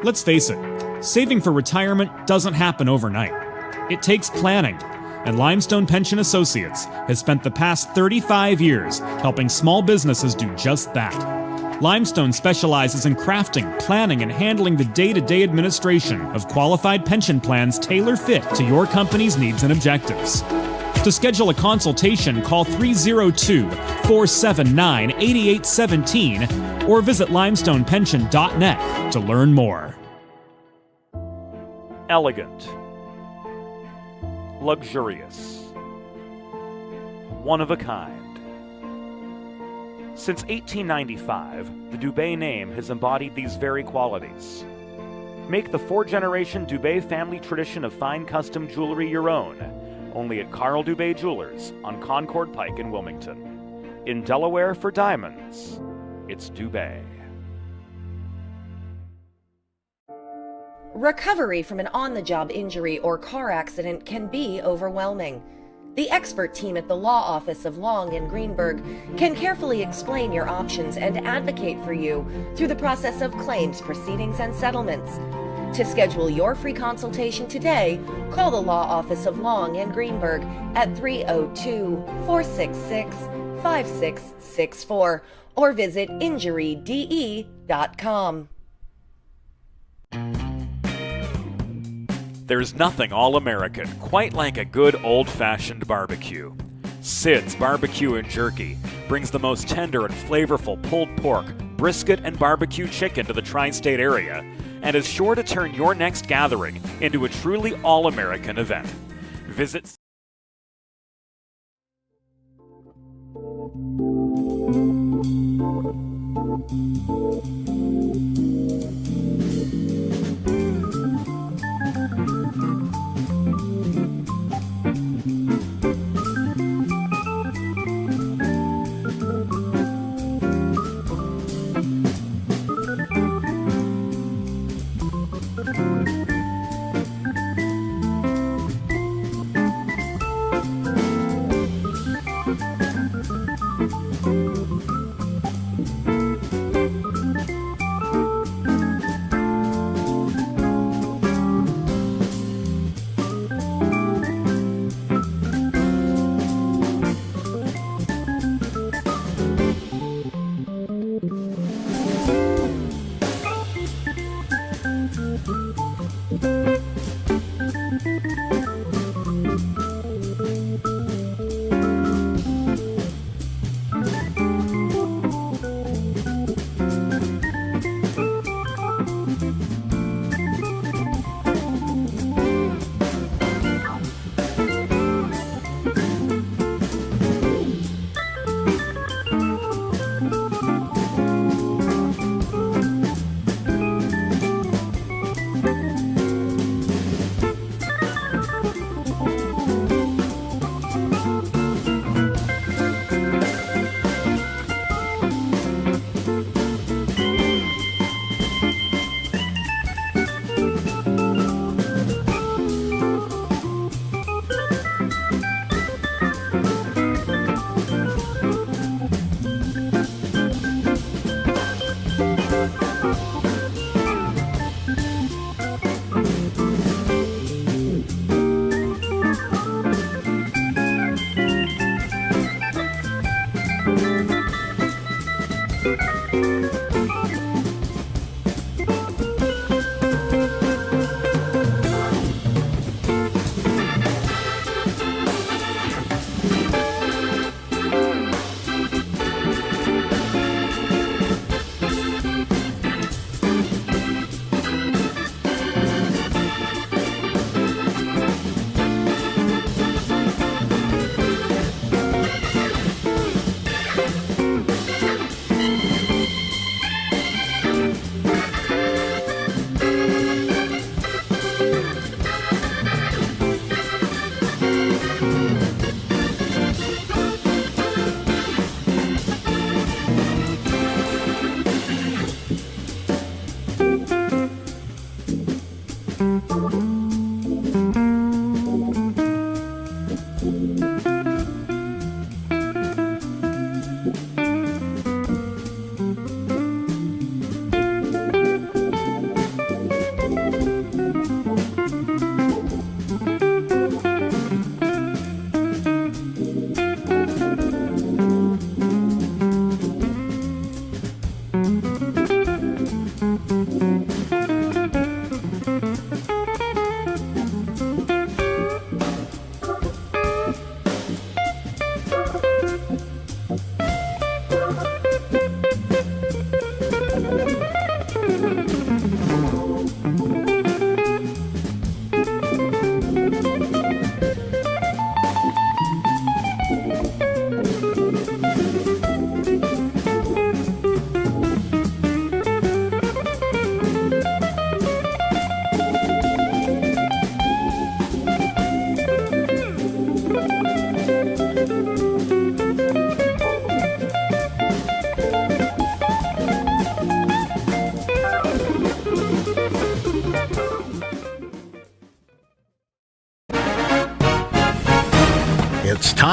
Let's face it, saving for retirement doesn't happen overnight. It takes planning, and Limestone Pension Associates has spent the past 35 years helping small businesses do just that. Limestone specializes in crafting, planning, and handling the day-to-day administration of qualified pension plans tailor-fit to your company's needs and objectives. To schedule a consultation, call 302-479-8817 or visit limestonepension.net to learn more. Elegant. Luxurious. One of a kind. Since 1895, the Dubé name has embodied these very qualities. Make the four-generation Dubé family tradition of fine custom jewelry your own, only at Carl Dubé Jewelers on Concord Pike in Wilmington. In Delaware for diamonds, it's Dubé. Recovery from an on-the-job injury or car accident can be overwhelming. The expert team at the law office of Long and Greenberg can carefully explain your options and advocate for you through the process of claims, proceedings, and settlements. To schedule your free consultation today, call the law office of Long and Greenberg at 302-466-5664 or visit injuryde.com. There's nothing all-American quite like a good old-fashioned barbecue. Sid's Barbecue and Jerky brings the most tender and flavorful pulled pork, brisket, and barbecue chicken to the tri-state area and is sure to turn your next gathering into a truly all-American event. Visit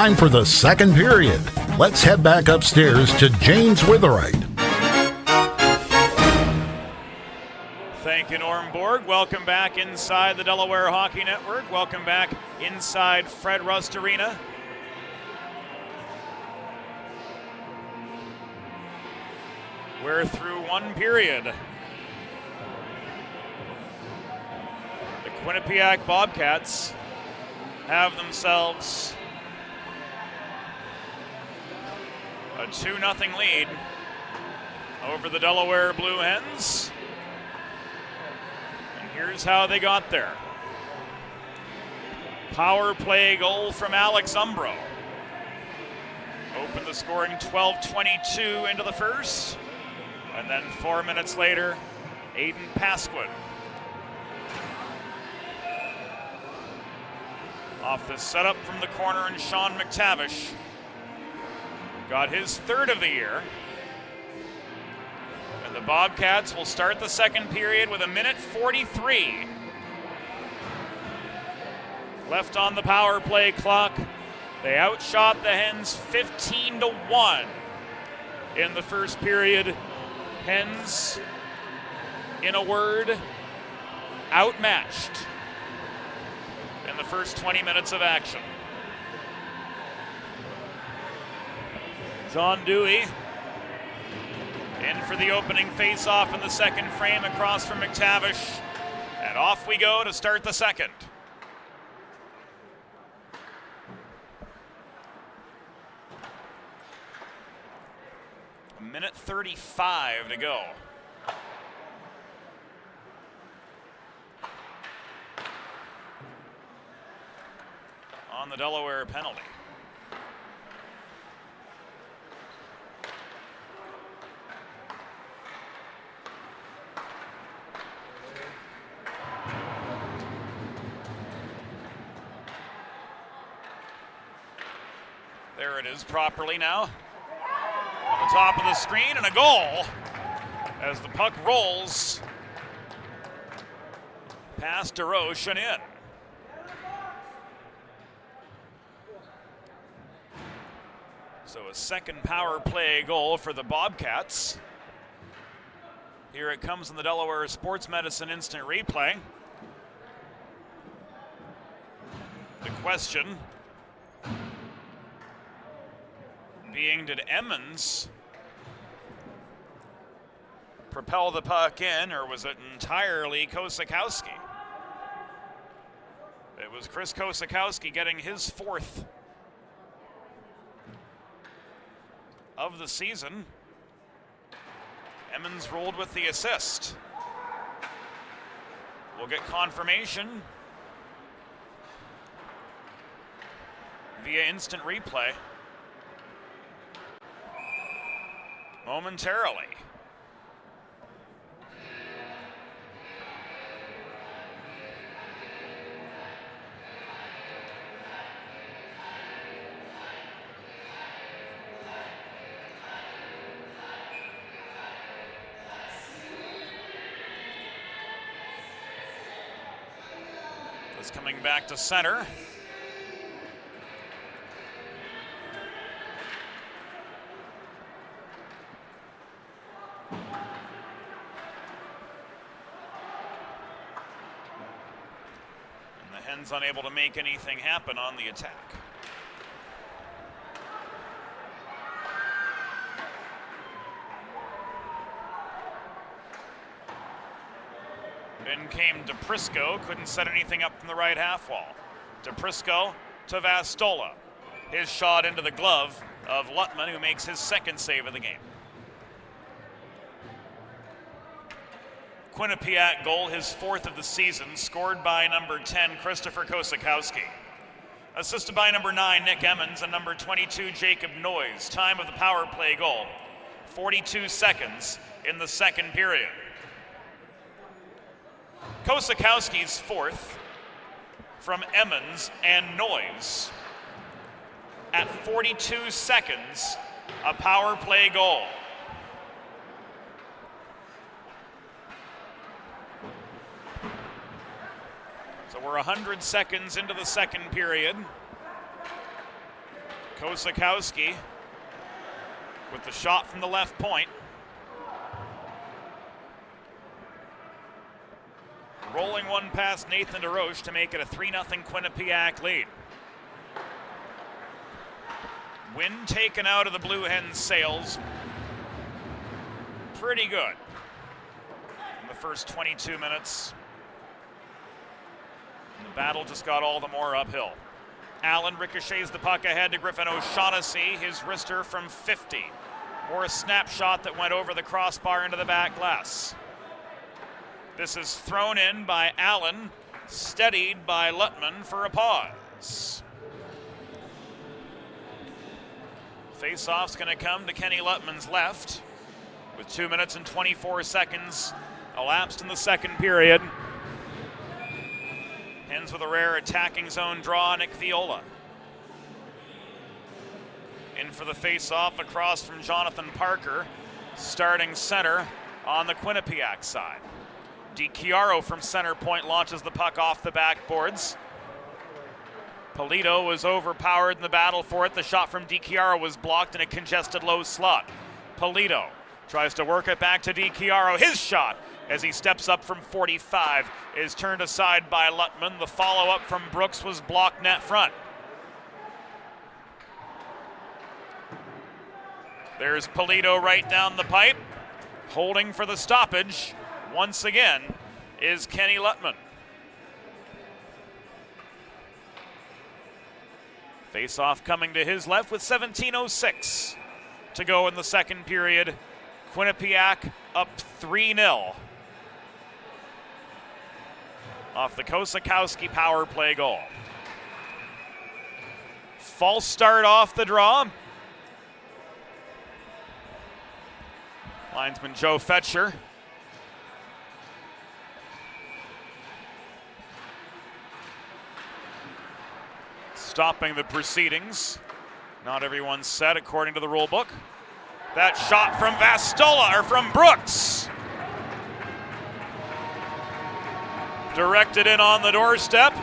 time for the second period. Let's head back upstairs to James Witherite. Thank you, Norm Borg. Welcome back inside the Delaware Hockey Network. Welcome back inside Fred Rust Arena. We're through one period. The Quinnipiac Bobcats have themselves a 2-0 lead over the Delaware Blue Hens. And here's how they got there. Power play goal from Alex Umbro. Opened the scoring 12:22 into the first. And then 4 minutes later, Aiden Pasquin. Off the setup from the corner, and Sean McTavish got his third of the year. And the Bobcats will start the second period with 1:43 left on the power play clock. They outshot the Hens 15-1 in the first period. Hens, in a word, outmatched in the first 20 minutes of action. John Dewey in for the opening face-off in the second frame across from McTavish. And off we go to start the second. Minute 35 to go. On the Delaware penalty. There it is properly now. On the top of the screen, and a goal as the puck rolls past DeRoche and in. So a second power play goal for the Bobcats. Here it comes in the Delaware Sports Medicine instant replay. The question being, did Emmons propel the puck in, or was it entirely Kosakowski? It was Chris Kosakowski getting his fourth of the season. Emmons rolled with the assist. We'll get confirmation via instant replay momentarily. It's coming back to center. Unable to make anything happen on the attack. In came DePrisco, couldn't set anything up from the right half wall. DePrisco to Vastola. His shot into the glove of Lutman, who makes his second save of the game. Quinnipiac goal, his fourth of the season, scored by number 10, Christopher Kosakowski. Assisted by number 9, Nick Emmons, and number 22, Jacob Noyes. Time of the power play goal, 42 seconds in the second period. Kosakowski's fourth from Emmons and Noyes. At 42 seconds, a power play goal. So we're 100 seconds into the second period. Kosakowski with the shot from the left point. Rolling one past Nathan DeRoche to make it a 3-0 Quinnipiac lead. Wind taken out of the Blue Hens' sails. Pretty good in the first 22 minutes. And the battle just got all the more uphill. Allen ricochets the puck ahead to Griffin O'Shaughnessy, his wrister from 50. More a snapshot that went over the crossbar into the back glass. This is thrown in by Allen, steadied by Lutman for a pause. Face-off's going to come to Kenny Lutman's left with 2 minutes and 24 seconds elapsed in the second period. Hens with a rare attacking zone draw, Nick Viola. In for the face-off across from Jonathan Parker, starting center on the Quinnipiac side. DiChiaro from center point launches the puck off the backboards. Polito was overpowered in the battle for it. The shot from DiChiaro was blocked in a congested low slot. Polito tries to work it back to DiChiaro. His shot, as he steps up from 45, is turned aside by Lutman. The follow-up from Brooks was blocked net front. There's Polito right down the pipe. Holding for the stoppage, once again, is Kenny Lutman. Face-off coming to his left with 17:06 to go in the second period. Quinnipiac up 3-0 off the Kosakowski power play goal. False start off the draw. Linesman Joe Fetcher. Stopping the proceedings. Not everyone's set according to the rule book. That shot from Vastola, or from Brooks. Directed in on the doorstep.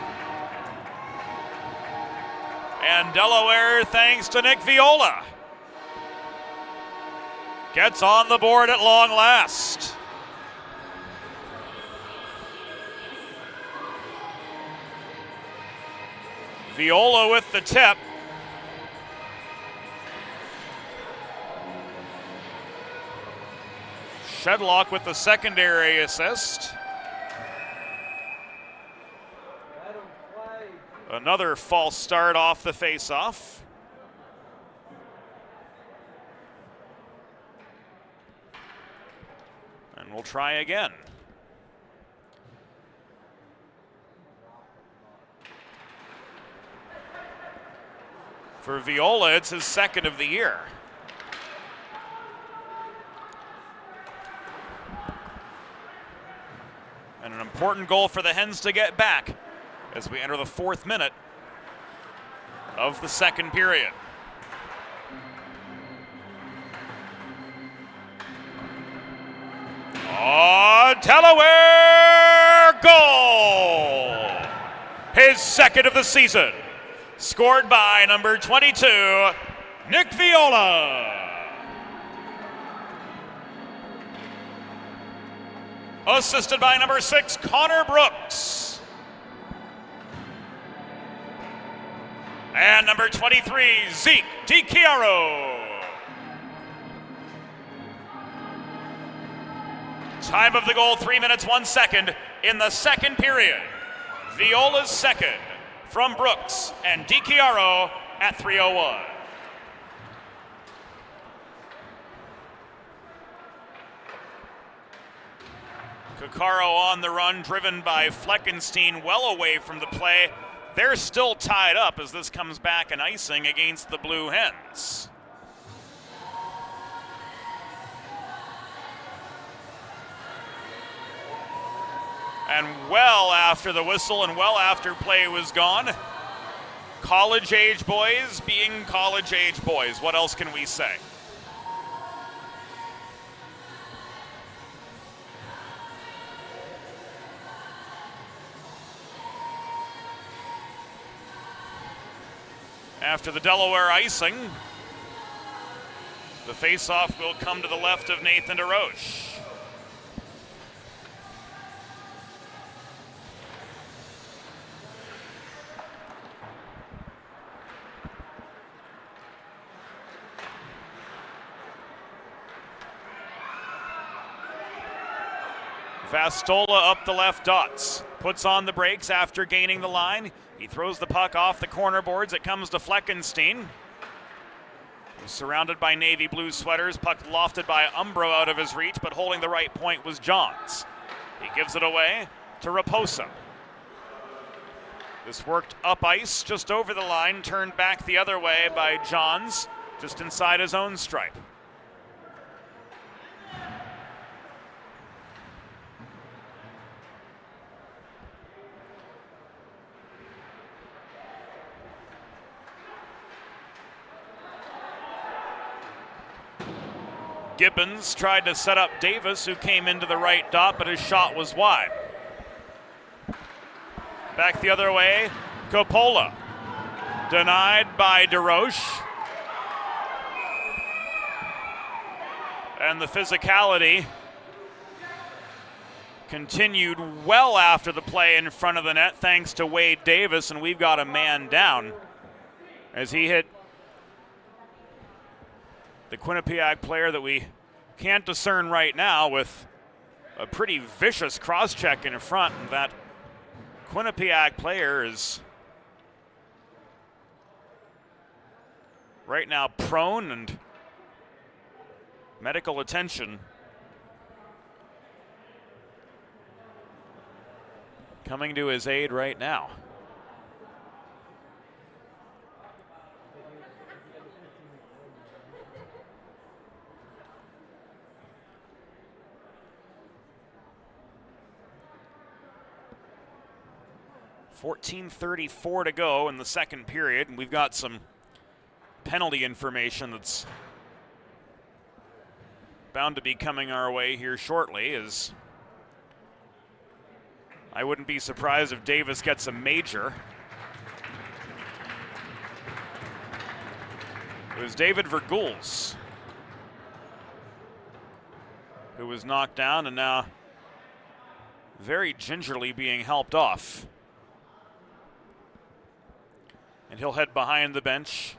And Delaware, thanks to Nick Viola, gets on the board at long last. Viola with the tip. Shedlock with the secondary assist. Another false start off the face-off. And we'll try again. For Viola, it's his second of the year. And an important goal for the Hens to get back as we enter the fourth minute of the second period. Oh, Delaware goal! His second of the season. Scored by number 22, Nick Viola. Assisted by number 6, Connor Brooks. And number 23, Zeke DiChiaro. Time of the goal, 3 minutes, 1 second in the second period. Viola's second from Brooks and DiChiaro at 3:01. Cuccaro on the run, driven by Fleckenstein, well away from the play. They're still tied up as this comes back and icing against the Blue Hens. And well after the whistle and well after play was gone, college-age boys being college-age boys. What else can we say? After the Delaware icing, the faceoff will come to the left of Nathan DeRoche. Vastola up the left dots, puts on the brakes after gaining the line. He throws the puck off the corner boards. It comes to Fleckenstein. He's surrounded by navy blue sweaters. Puck lofted by Umbro out of his reach, but holding the right point was Johns. He gives it away to Raposa. This worked up ice, just over the line, turned back the other way by Johns, just inside his own stripe. Gibbons tried to set up Davis, who came into the right dot, but his shot was wide. Back the other way, Coppola. Denied by DeRoche. And the physicality continued well after the play in front of the net, thanks to Wade Davis, and we've got a man down as he hit the Quinnipiac player that we can't discern right now with a pretty vicious cross-check in front. And that Quinnipiac player is right now prone, and medical attention coming to his aid right now. .14:34 to go in the second period, and we've got some penalty information that's bound to be coming our way here shortly. As I wouldn't be surprised if Davis gets a major. It was David Vergoules who was knocked down and now very gingerly being helped off. And he'll head behind the bench.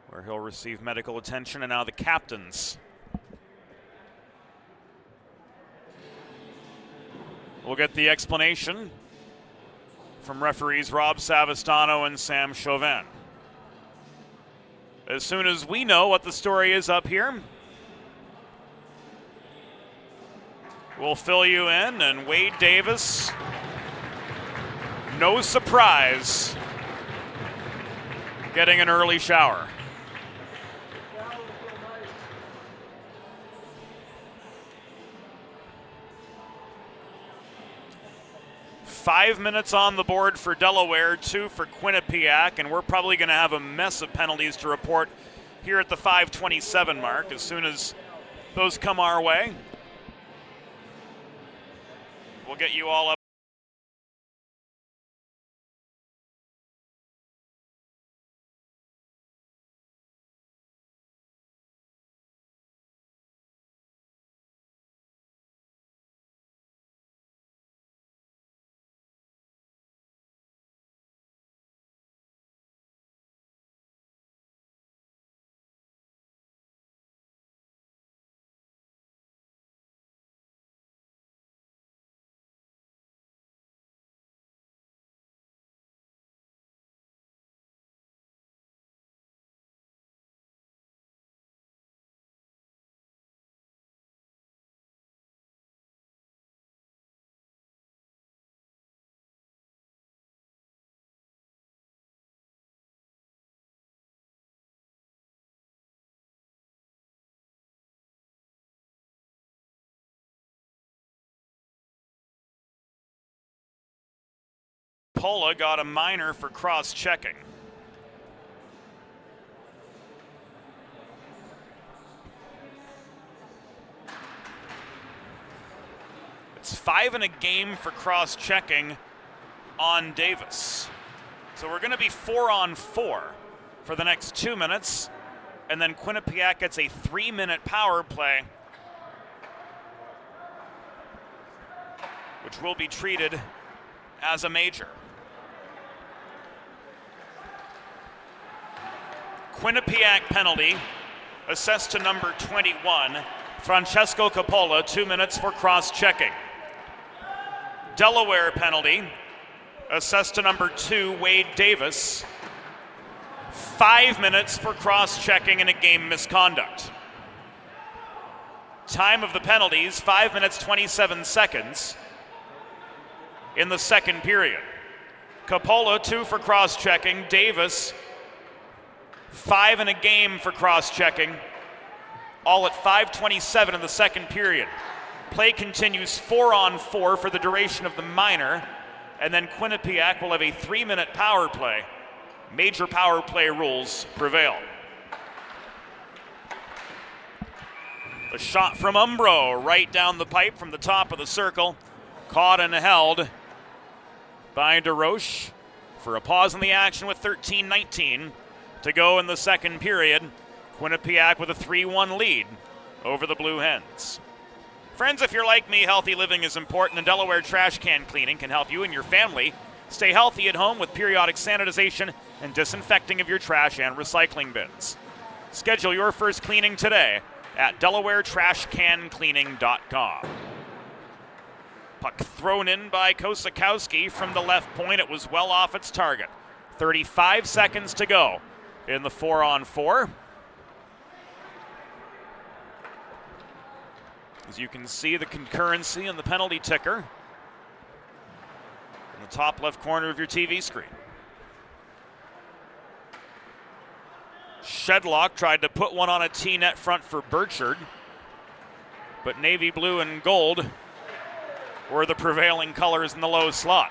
Where he'll receive medical attention, and now the captains. We'll get the explanation from referees Rob Savastano and Sam Chauvin. As soon as we know what the story is up here, we'll fill you in. And Wade Davis, no surprise, getting an early shower. Five minutes on the board for Delaware, 2 for Quinnipiac, and we're probably going to have a mess of penalties to report here at the 5:27 mark. As soon as those come our way, we'll get you all up. Pola got a minor for cross-checking. minutes. 5 in a game for cross-checking on Davis. So we're going to be 4 on 4 for the next 2 minutes, and then Quinnipiac gets a 3-minute power play, which will be treated as a major. Quinnipiac penalty assessed to number 21, Francesco Coppola, 2 minutes for cross-checking. Delaware penalty assessed to number 2, Wade Davis, 5 minutes for cross-checking and a game misconduct. Time of the penalties, 5 minutes 27 seconds in the second period. Coppola, 2 for cross-checking. Davis, 5 in a game for cross-checking, all at 5:27 in the second period. Play continues 4 on 4 for the duration of the minor, and then Quinnipiac will have a 3-minute power play. Major power play rules prevail. The shot from Umbro right down the pipe from the top of the circle, caught and held by DeRoche for a pause in the action with 13:19 to go in the second period. Quinnipiac with a 3-1 lead over the Blue Hens. Friends, if you're like me, healthy living is important, and Delaware Trash Can Cleaning can help you and your family stay healthy at home with periodic sanitization and disinfecting of your trash and recycling bins. Schedule your first cleaning today at DelawareTrashCanCleaning.com. Puck thrown in by Kosakowski from the left point. It was well off its target. 35 seconds to go in the 4 on 4. As you can see, the concurrency in the penalty ticker in the top left corner of your TV screen. Shedlock tried to put one on a T-net front for Burchard, but navy blue and gold were the prevailing colors in the low slot.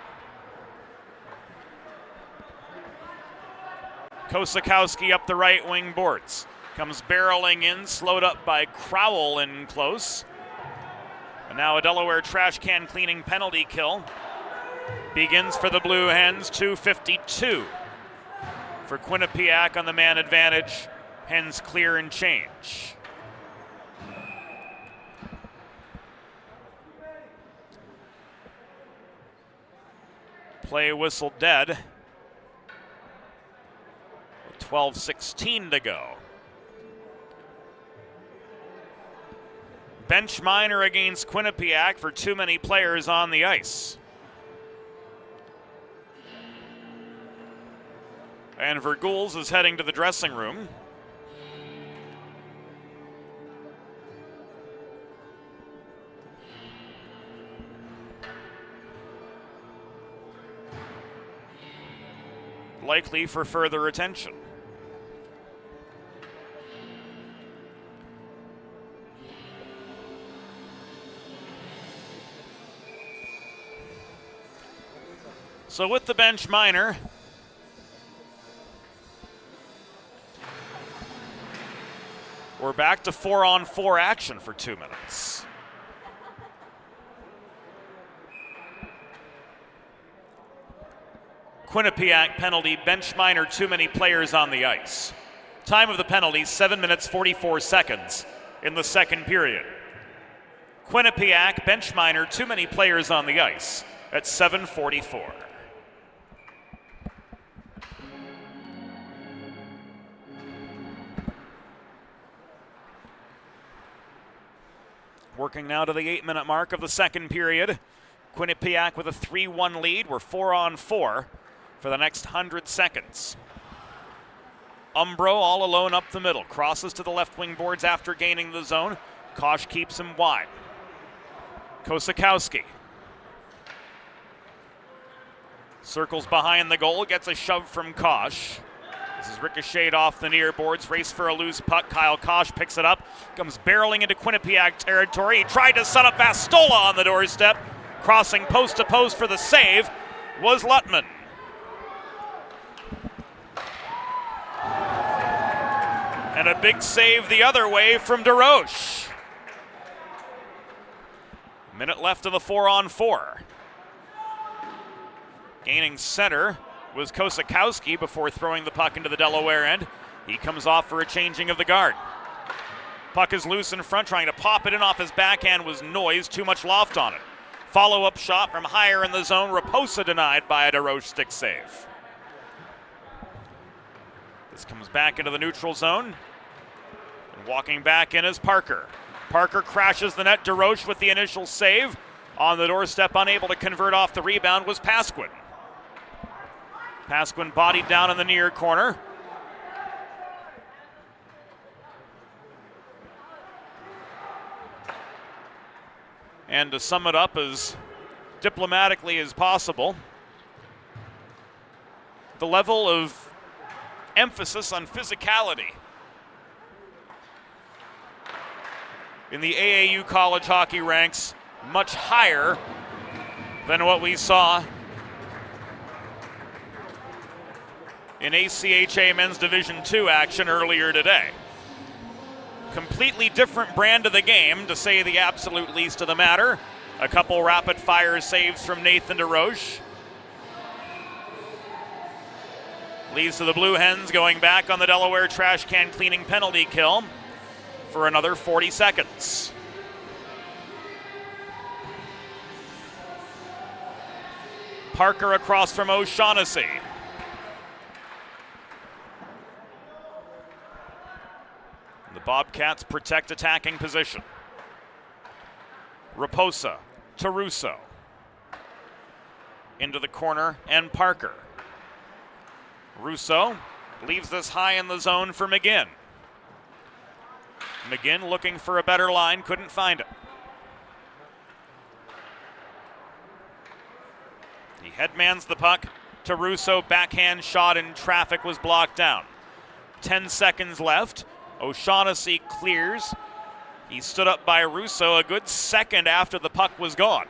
Kosakowski up the right wing boards. Comes barreling in, slowed up by Crowell in close. And now a Delaware Trash Can Cleaning penalty kill begins for the Blue Hens. 2:52 for Quinnipiac on the man advantage. Hens clear and change. Play whistle dead. 12:16 to go. Bench minor against Quinnipiac for too many players on the ice. And Vergools is heading to the dressing room. Likely for further attention. So with the bench minor, we're back to 4 on 4 action for 2 minutes. Quinnipiac penalty, bench minor, too many players on the ice. Time of the penalty, 7 minutes 44 seconds in the second period. Quinnipiac, bench minor, too many players on the ice at 7:44. Working now to the 8-minute mark of the second period. Quinnipiac with a 3-1 lead. We're 4 on 4 for the next 100 seconds. Umbro all alone up the middle. Crosses to the left wing boards after gaining the zone. Kosh keeps him wide. Kosakowski circles behind the goal. Gets a shove from Kosh. This is ricocheted off the near boards. Race for a loose puck. Kyle Kosh picks it up. Comes barreling into Quinnipiac territory. He tried to set up Vastola on the doorstep. Crossing post to post for the save was Lutman. And a big save the other way from DeRoche. Minute left of the 4-on-4. Gaining center was Kosakowski before throwing the puck into the Delaware end. He comes off for a changing of the guard. Puck is loose in front, trying to pop it in off his backhand was Noyes, too much loft on it. Follow-up shot from higher in the zone, Raposa denied by a DeRoche stick save. This comes back into the neutral zone. And walking back in is Parker. Parker crashes the net, DeRoche with the initial save. On the doorstep, unable to convert off the rebound was Pasquin. Pasquin bodied down in the near corner. And to sum it up as diplomatically as possible, the level of emphasis on physicality in the AAU college hockey ranks much higher than what we saw in ACHA Men's Division II action earlier today. Completely different brand of the game, to say the absolute least of the matter. A couple rapid fire saves from Nathan DeRoche. Leads to the Blue Hens going back on the Delaware trash can cleaning penalty kill for another 40 seconds. Parker across from O'Shaughnessy. The Bobcats protect attacking position. Raposa to Russo. Into the corner and Parker. Russo leaves this high in the zone for McGinn. McGinn looking for a better line, couldn't find it. He headmans the puck to Russo, backhand shot in traffic was blocked down. 10 seconds left. O'Shaughnessy clears. He stood up by Russo a good second after the puck was gone.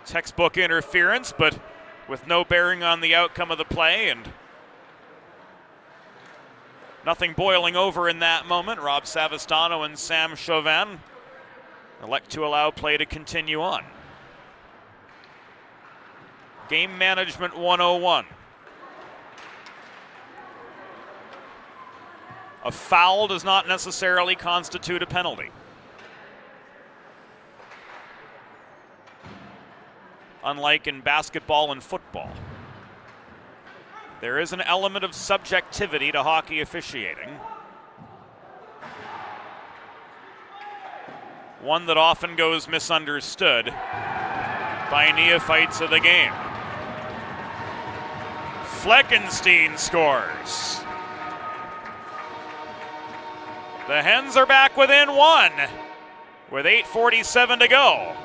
Textbook interference, but with no bearing on the outcome of the play and nothing boiling over in that moment. Rob Savastano and Sam Chauvin elect to allow play to continue on. Game Management 101. A foul does not necessarily constitute a penalty. Unlike in basketball and football. There is an element of subjectivity to hockey officiating. One that often goes misunderstood by neophytes of the game. Fleckenstein scores. The Hens are back within one with 8:47 to go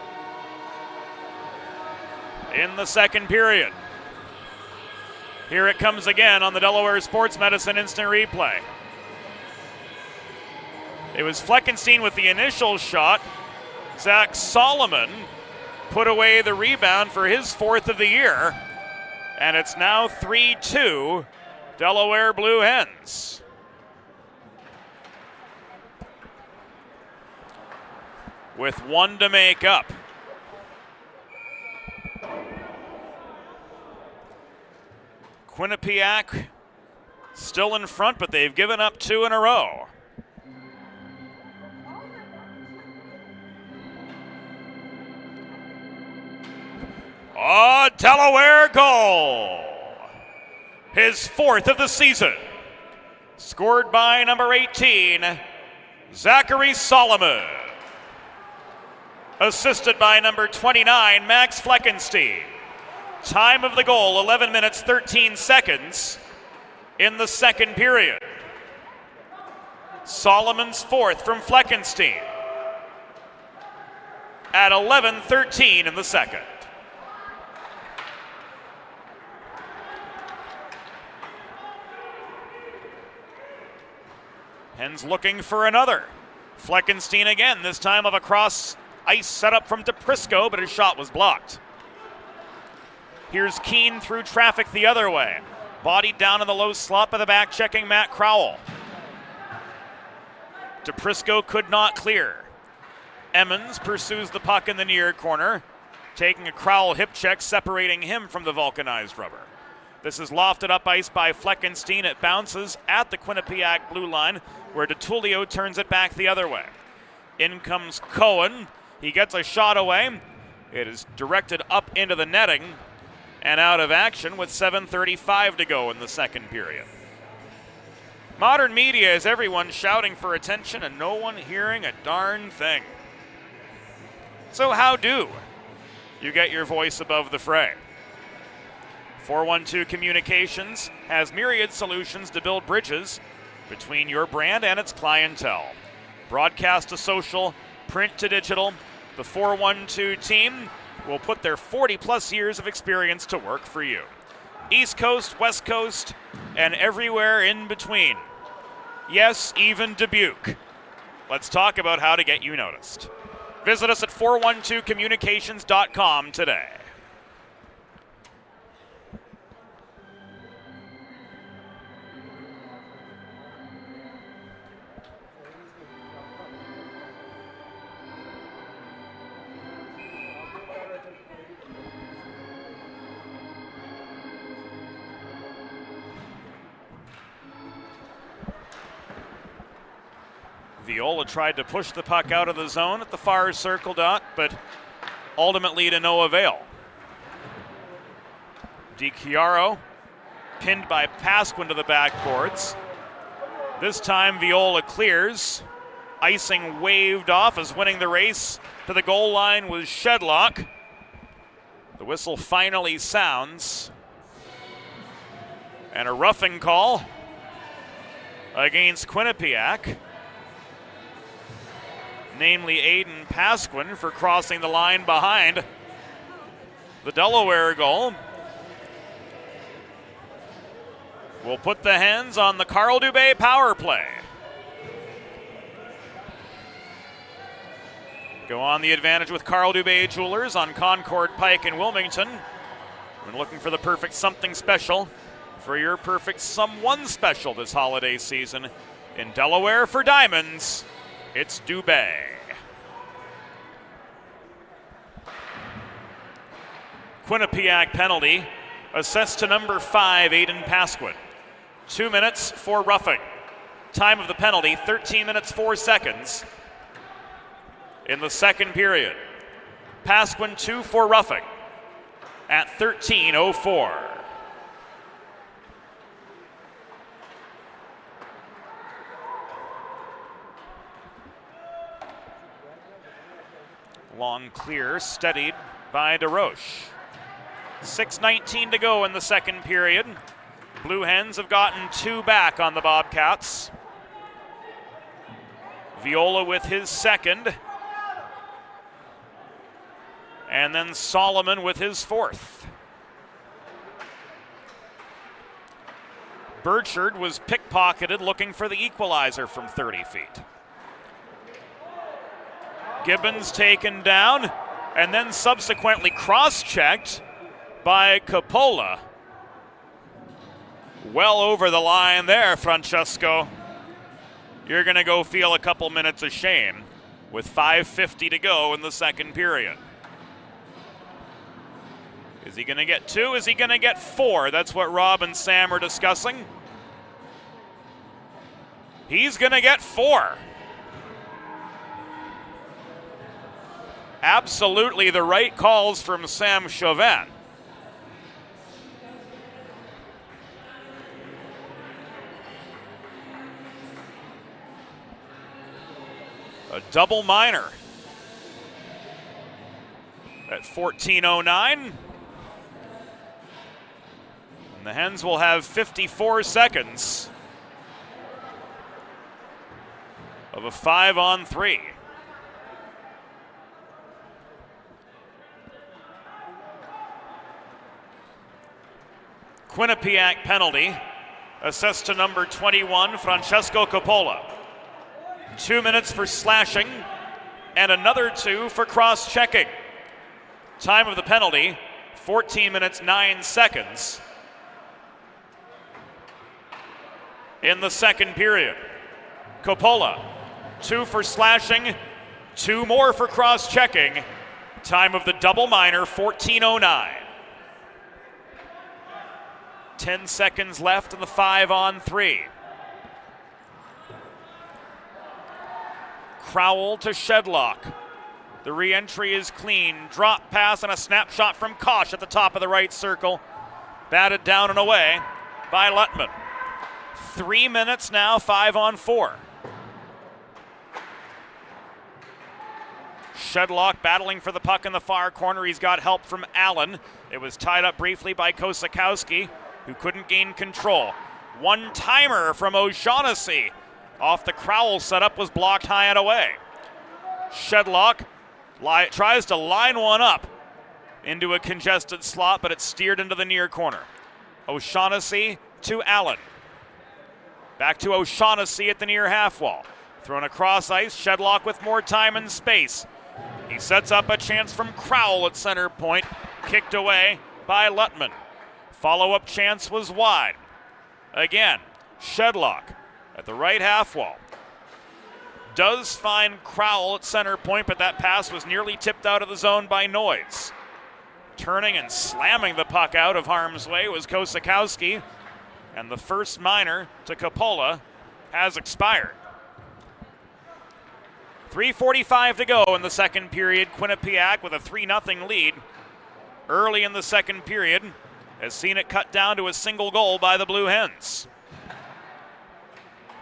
in the second period. Here it comes again on the Delaware Sports Medicine instant replay. It was Fleckenstein with the initial shot. Zach Solomon put away the rebound for his fourth of the year. And it's now 3-2 Delaware Blue Hens. With one to make up. Quinnipiac still in front, but they've given up two in a row. Oh, Delaware goal! His fourth of the season. Scored by number 18, Zachary Solomon. Assisted by number 29, Max Fleckenstein. Time of the goal, 11 minutes, 13 seconds in the second period. Solomon's fourth from Fleckenstein at 11:13 in the second. Hens looking for another. Fleckenstein again, this time of a cross ice setup from DePrisco, but his shot was blocked. Here's Keene through traffic the other way. Bodied down in the low slot by the back checking Matt Crowell. DePrisco could not clear. Emmons pursues the puck in the near corner, taking a Crowell hip check, separating him from the vulcanized rubber. This is lofted up ice by Fleckenstein. It bounces at the Quinnipiac blue line, where DeTulio turns it back the other way. In comes Cohen. He gets a shot away. It is directed up into the netting and out of action with 7:35 to go in the second period. Modern media is everyone shouting for attention and no one hearing a darn thing. So how do you get your voice above the fray? 412 Communications has myriad solutions to build bridges between your brand and its clientele. Broadcast to social, print to digital, the 412 team will put their 40-plus years of experience to work for you. East Coast, West Coast, and everywhere in between. Yes, even Dubuque. Let's talk about how to get you noticed. Visit us at 412communications.com today. Viola tried to push the puck out of the zone at the far circle dot, but ultimately to no avail. DiChiaro pinned by Pasquin to the backboards. This time Viola clears. Icing waved off as winning the race to the goal line was Shedlock. The whistle finally sounds. And a roughing call against Quinnipiac, namely Aiden Pasquin for crossing the line behind the Delaware goal. Will put the Hens on the Carl Dubé power play. Go on the advantage with Carl Dubé Jewelers on Concord Pike in Wilmington. When looking for the perfect something special for your perfect someone special this holiday season in Delaware for diamonds, it's Dubé. Quinnipiac penalty assessed to number 5, Aiden Pasquin. 2 minutes for roughing. Time of the penalty, 13 minutes 4 seconds in the second period. Pasquin 2 for roughing at 13:04. Long clear, steadied by DeRoche. 6:19 to go in the second period. Blue Hens have gotten 2 back on the Bobcats. Viola with his second. And then Solomon with his 4th. Burchard was pickpocketed looking for the equalizer from 30 feet. Gibbons taken down and then subsequently cross-checked by Coppola. Well over the line there, Francesco. You're going to go feel a couple minutes of shame with 5:50 to go in the second period. Is he going to get 2? Is he going to get 4? That's what Rob and Sam are discussing. He's going to get 4. Absolutely the right calls from Sam Chauvin. A double minor at 14:09. And the Hens will have 54 seconds of a 5-on-3. Quinnipiac penalty assessed to number 21, Francesco Coppola. 2 minutes for slashing and another 2 for cross-checking. Time of the penalty, 14 minutes 9 seconds in the second period. Coppola, 2 for slashing, 2 more for cross-checking. Time of the double minor, 14:09. 10 seconds left in the 5-on-3. Crowell to Shedlock. The re-entry is clean. Drop pass and a snapshot from Kosh at the top of the right circle. Batted down and away by Lutman. 3 minutes now, 5-on-4. Shedlock battling for the puck in the far corner. He's got help from Allen. It was tied up briefly by Kosakowski, who couldn't gain control. One-timer from O'Shaughnessy. Off the Crowell setup, was blocked high and away. Shedlock tries to line one up into a congested slot, but it's steered into the near corner. O'Shaughnessy to Allen. Back to O'Shaughnessy at the near half wall. Thrown across ice, Shedlock with more time and space. He sets up a chance from Crowell at center point, kicked away by Lutman. Follow-up chance was wide. Again, Shedlock at the right half wall. Does find Crowell at center point, but that pass was nearly tipped out of the zone by Noyes. Turning and slamming the puck out of harm's way was Kosakowski, and the first minor to Coppola has expired. 3:45 to go in the second period. Quinnipiac with a 3-0 lead early in the second period has seen it cut down to a single goal by the Blue Hens.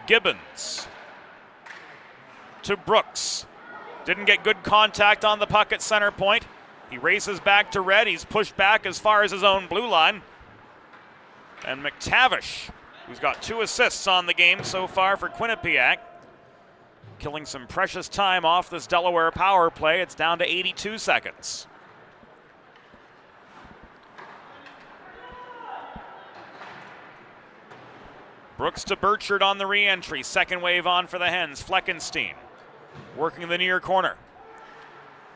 Gibbons to Brooks. Didn't get good contact on the puck at center point. He races back to Red. He's pushed back as far as his own blue line. And McTavish, who's got 2 assists on the game so far for Quinnipiac, killing some precious time off this Delaware power play. It's down to 82 seconds. Brooks to Burchard on the re-entry. Second wave on for the Hens. Fleckenstein working in the near corner.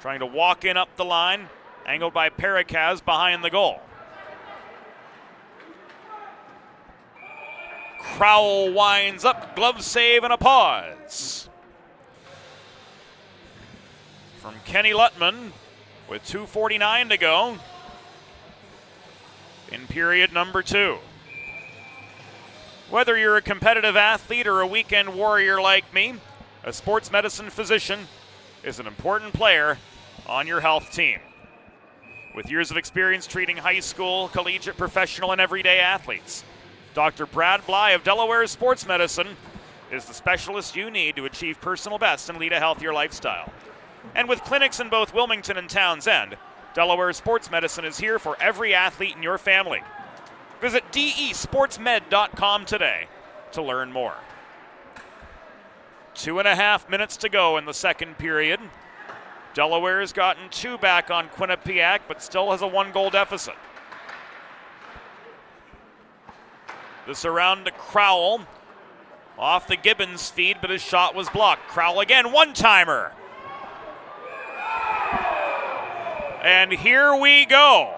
Trying to walk in up the line. Angled by Pericaz behind the goal. Crowell winds up. Glove save and a pause from Kenny Lutman with 2:49 to go in period number 2. Whether you're a competitive athlete or a weekend warrior like me, a sports medicine physician is an important player on your health team. With years of experience treating high school, collegiate, professional, and everyday athletes, Dr. Brad Bly of Delaware Sports Medicine is the specialist you need to achieve personal best and lead a healthier lifestyle. And with clinics in both Wilmington and Townsend, Delaware Sports Medicine is here for every athlete in your family. Visit desportsmed.com today to learn more. 2.5 minutes to go in the second period. Delaware has gotten 2 back on Quinnipiac, but still has a 1-goal deficit. This around to Crowell. Off the Gibbons feed, but his shot was blocked. Crowell again, one-timer. And here we go.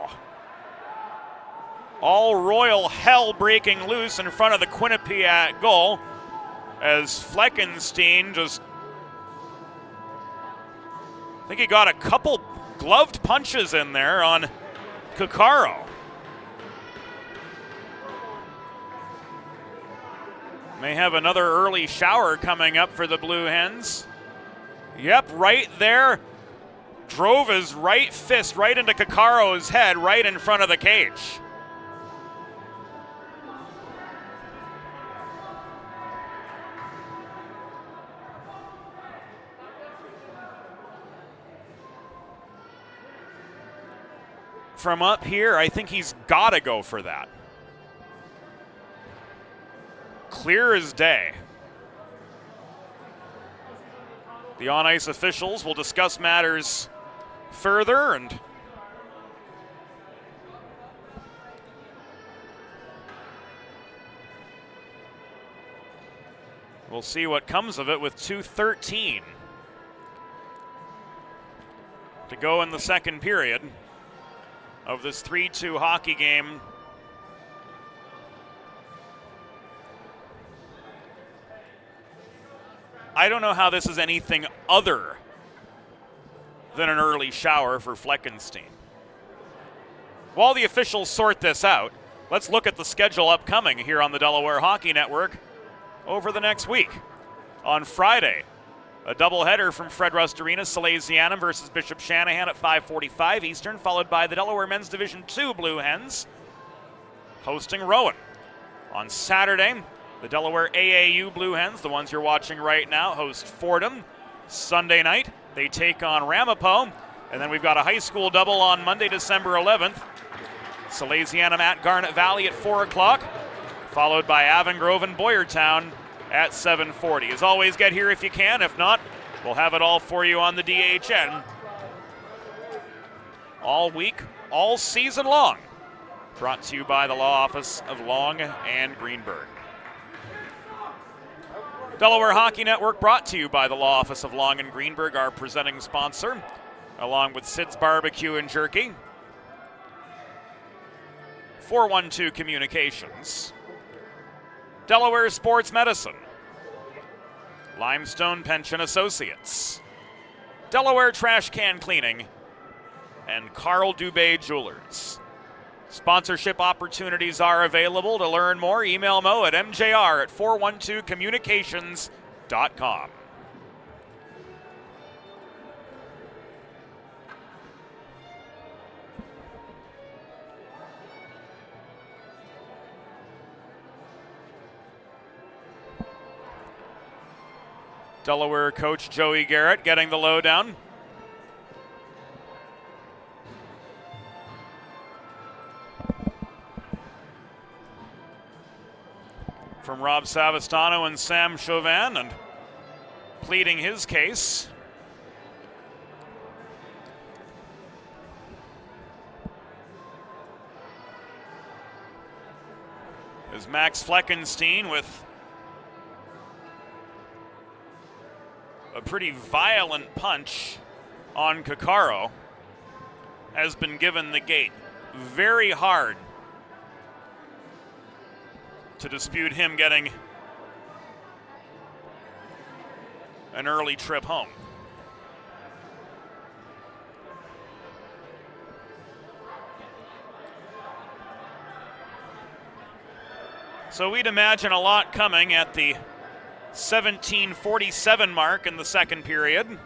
All royal hell breaking loose in front of the Quinnipiac goal as Fleckenstein I think he got a couple gloved punches in there on Cuccaro. May have another early shower coming up for the Blue Hens. Yep, right there. Drove his right fist right into Cuccaro's head, right in front of the cage. From up here, I think he's got to go for that. Clear as day. The on-ice officials will discuss matters further, and we'll see what comes of it with 2:13 to go in the second period of this 3-2 hockey game. I don't know how this is anything other than an early shower for Fleckenstein. While the officials sort this out, let's look at the schedule upcoming here on the Delaware Hockey Network over the next week. On Friday, a doubleheader from Fred Rust Arena, Salesianum versus Bishop Shanahan at 5:45 Eastern, followed by the Delaware Men's Division II Blue Hens hosting Rowan. On Saturday, the Delaware AAU Blue Hens, the ones you're watching right now, host Fordham. Sunday night, they take on Ramapo. And then we've got a high school double on Monday, December 11th. Salesianum at Garnet Valley at 4 o'clock, followed by Avon Grove and Boyertown at 7:40. As always, get here if you can. If not, we'll have it all for you on the DHN all week, all season long. Brought to you by the Law Office of Long and Greenberg. Delaware Hockey Network brought to you by the Law Office of Long and Greenberg, our presenting sponsor, along with Sid's Barbecue and Jerky. 412 Communications, Delaware Sports Medicine, Limestone Pension Associates, Delaware Trash Can Cleaning, and Carl Dubé Jewelers. Sponsorship opportunities are available. To learn more, email Mo at mjr@412communications.com. Delaware coach Joey Garrett getting the lowdown. From Rob Savastano and Sam Chauvin, and pleading his case. Is Max Fleckenstein with a pretty violent punch on Kakaro has been given the gate. Very hard to dispute him getting an early trip home. So we'd imagine a lot coming at the 17:47 mark in the second period.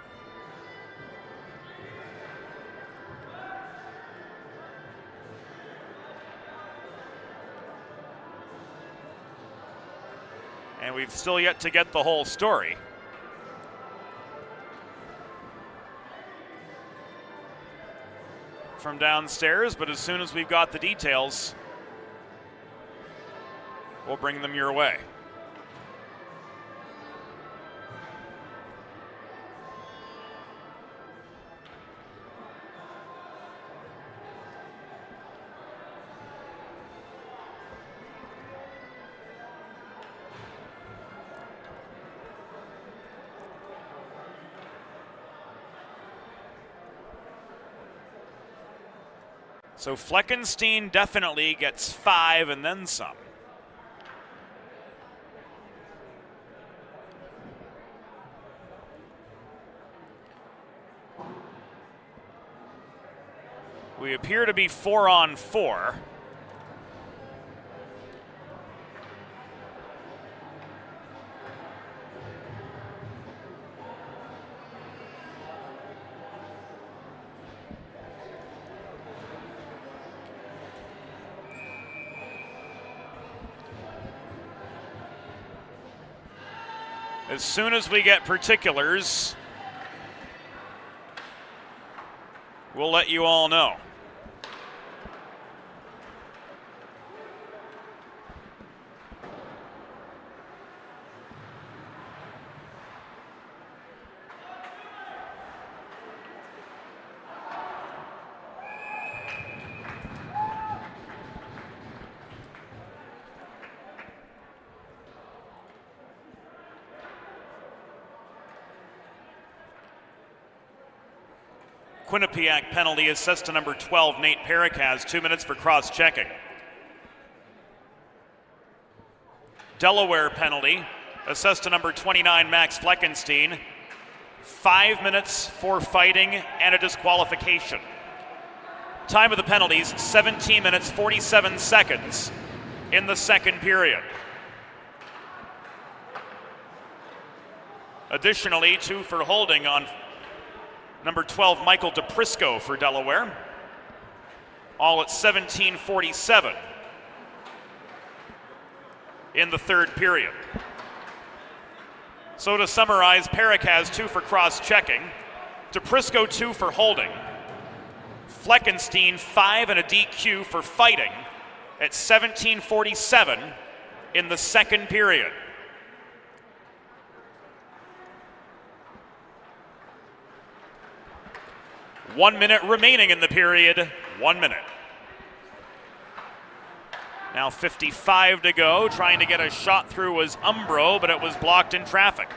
And we've still yet to get the whole story. From downstairs, but as soon as we've got the details, we'll bring them your way. So Fleckenstein definitely gets 5 and then some. We appear to be 4-on-4. As soon as we get particulars, we'll let you all know. Quinnipiac penalty assist to number 12, Nate Pericaz, 2 minutes for cross-checking. Delaware penalty, assist to number 29, Max Fleckenstein, 5 minutes for fighting and a disqualification. Time of the penalties, 17 minutes, 47 seconds in the second period. Additionally, 2 for holding on number 12, Michael DePrisco for Delaware. All at 17:47 in the third period. So to summarize, Perrick has 2 for cross-checking, DePrisco 2 for holding, Fleckenstein 5 and a DQ for fighting at 17:47 in the second period. One minute remaining in the period, 1 minute. Now 55 to go, trying to get a shot through was Umbro, but it was blocked in traffic.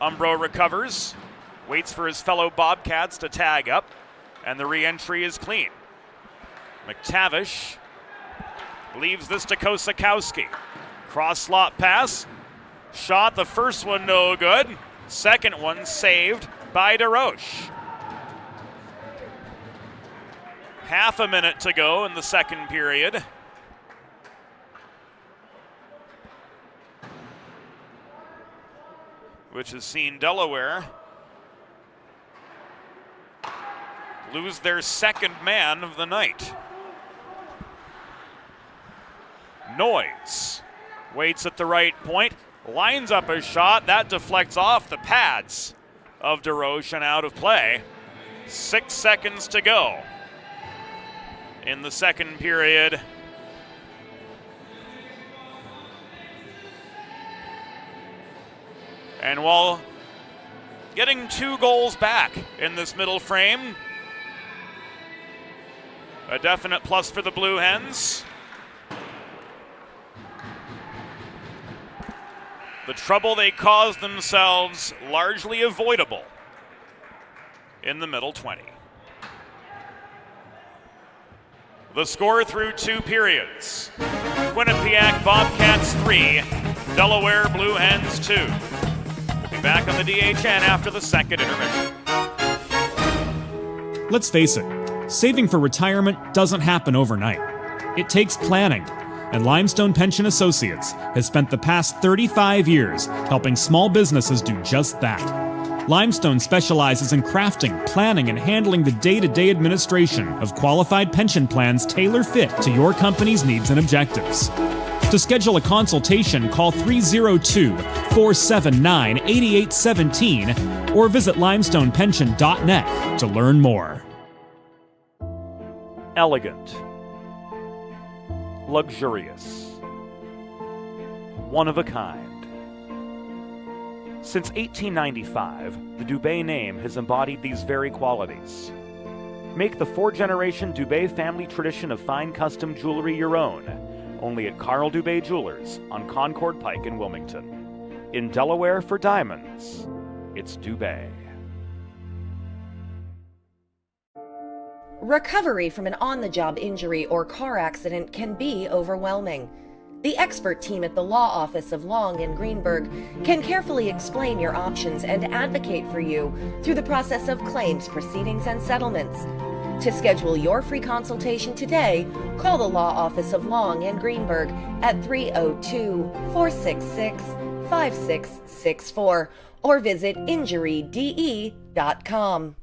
Umbro recovers, waits for his fellow Bobcats to tag up, and the re-entry is clean. McTavish leaves this to Kosakowski. Cross slot pass, shot, the first one no good, second one saved by DeRoche. Half a minute to go in the second period. Which has seen Delaware lose their second man of the night. Noyes waits at the right point, lines up a shot, that deflects off the pads of DeRoche and out of play. 6 seconds to go in the second period. And while getting 2 goals back in this middle frame, a definite plus for the Blue Hens. The trouble they caused themselves largely avoidable in the middle 20. The score through 2 periods: Quinnipiac Bobcats 3, Delaware Blue Hens 2. We'll be back on the DHN after the second intermission. Let's face it, saving for retirement doesn't happen overnight. It takes planning, and Limestone Pension Associates has spent the past 35 years helping small businesses do just that. Limestone specializes in crafting, planning, and handling the day-to-day administration of qualified pension plans tailor-fit to your company's needs and objectives. To schedule a consultation, call 302-479-8817 or visit limestonepension.net to learn more. Elegant, luxurious, one of a kind. Since 1895, the Dubé name has embodied these very qualities. Make the 4-generation Dubé family tradition of fine custom jewelry your own, only at Carl Dubé Jewelers on Concord Pike in Wilmington. In Delaware for diamonds, it's Dubé. Recovery from an on-the-job injury or car accident can be overwhelming. The expert team at the law office of Long and Greenberg can carefully explain your options and advocate for you through the process of claims, proceedings, and settlements. To schedule your free consultation today, call the law office of Long and Greenberg at 302-466-5664 or visit injuryde.com.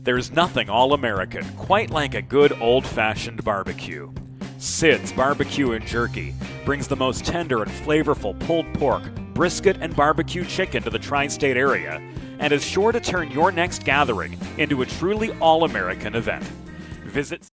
There's nothing all-American quite like a good old-fashioned barbecue. Sid's Barbecue and Jerky brings the most tender and flavorful pulled pork, brisket, and barbecue chicken to the tri-state area and is sure to turn your next gathering into a truly all-American event. Visit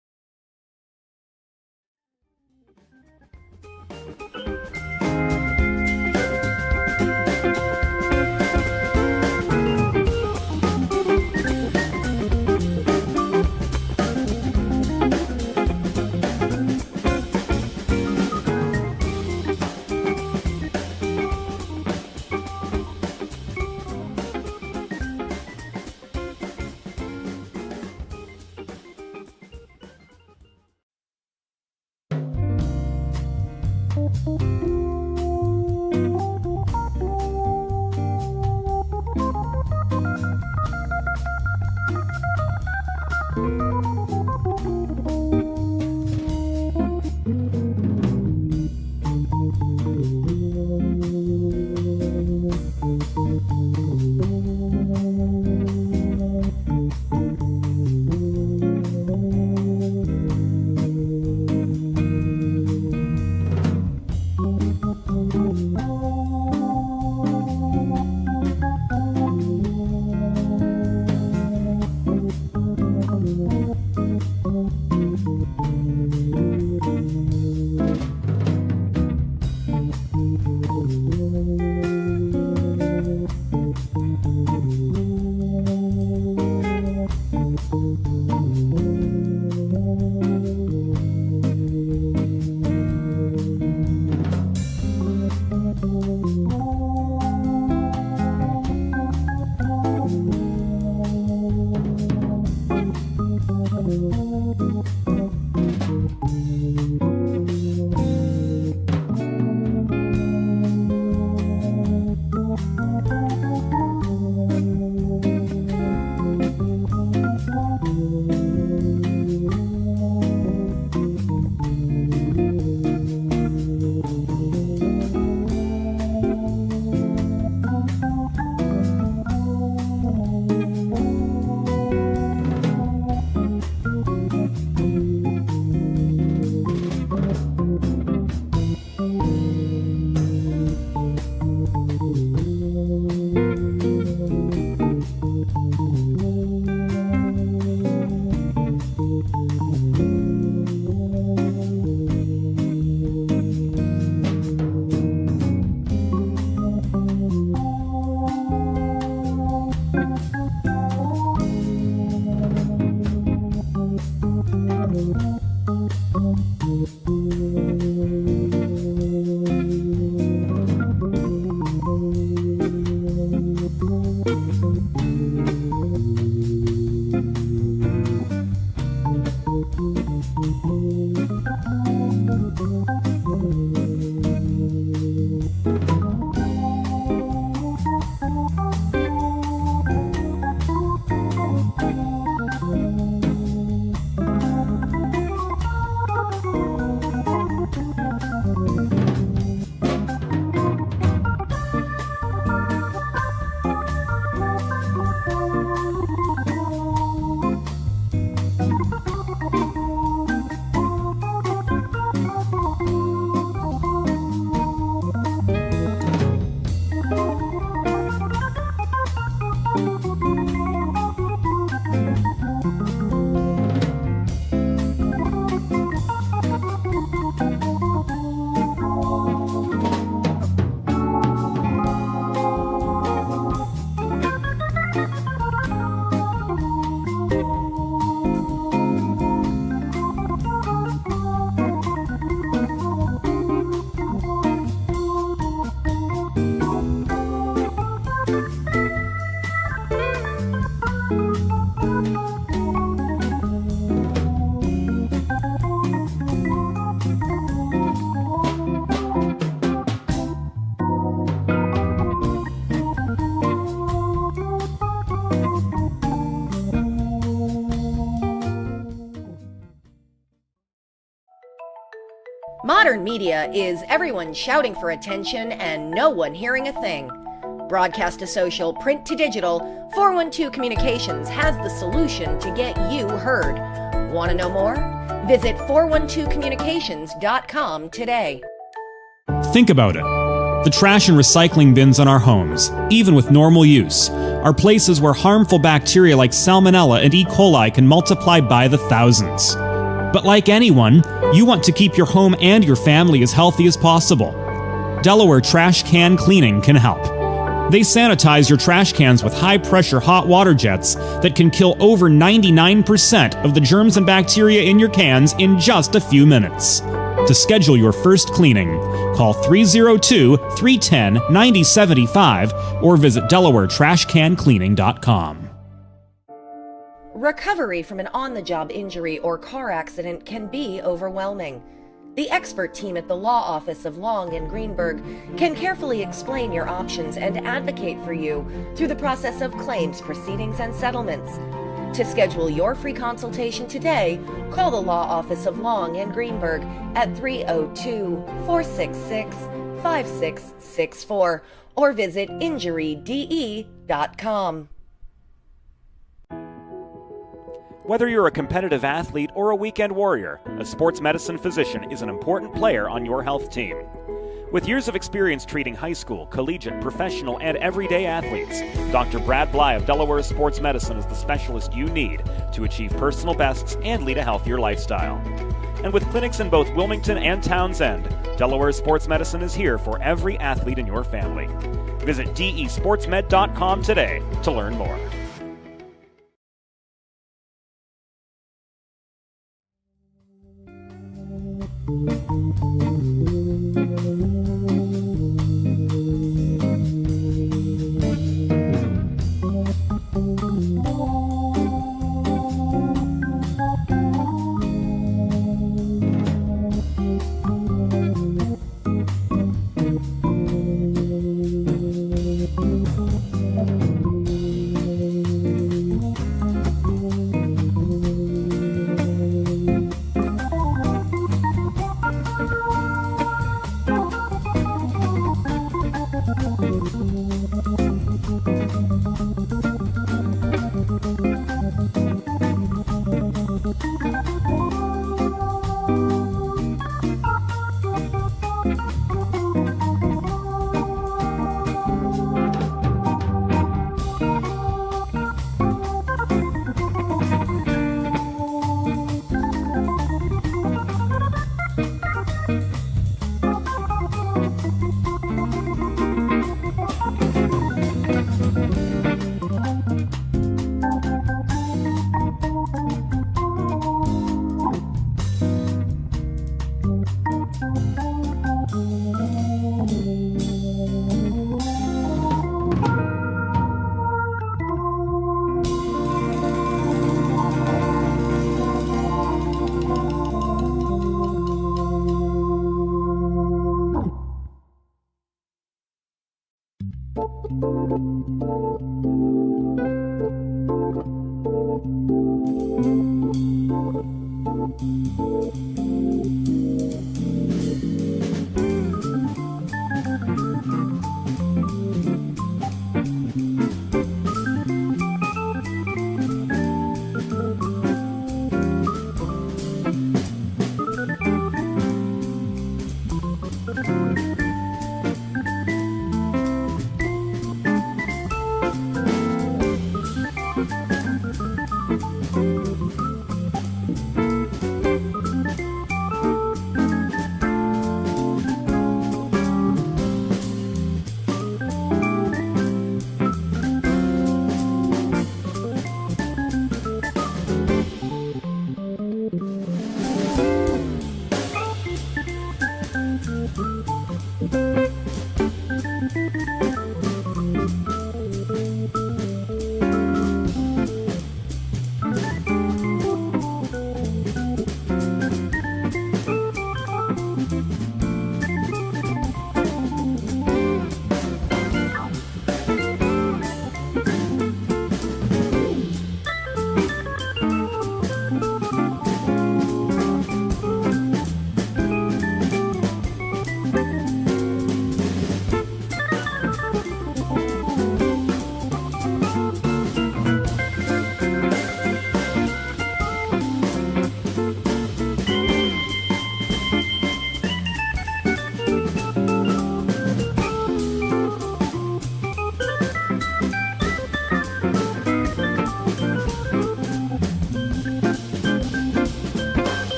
Modern media is everyone shouting for attention and no one hearing a thing. Broadcast to social, print to digital, 412 Communications has the solution to get you heard. Want to know more? Visit 412communications.com today. Think about it. The trash and recycling bins in our homes, even with normal use, are places where harmful bacteria like Salmonella and E. coli can multiply by the thousands. But like anyone, you want to keep your home and your family as healthy as possible. Delaware Trash Can Cleaning can help. They sanitize your trash cans with high-pressure hot water jets that can kill over 99% of the germs and bacteria in your cans in just a few minutes. To schedule your first cleaning, call 302-310-9075 or visit DelawareTrashCanCleaning.com. Recovery from an on-the-job injury or car accident can be overwhelming. The expert team at the law office of Long and Greenberg can carefully explain your options and advocate for you through the process of claims, proceedings, and settlements. To schedule your free consultation today, call the law office of Long and Greenberg at 302-466-5664 or visit injuryde.com. Whether you're a competitive athlete or a weekend warrior, a sports medicine physician is an important player on your health team. With years of experience treating high school, collegiate, professional, and everyday athletes, Dr. Brad Bly of Delaware Sports Medicine is the specialist you need to achieve personal bests and lead a healthier lifestyle. And with clinics in both Wilmington and Townsend, Delaware Sports Medicine is here for every athlete in your family. Visit desportsmed.com today to learn more.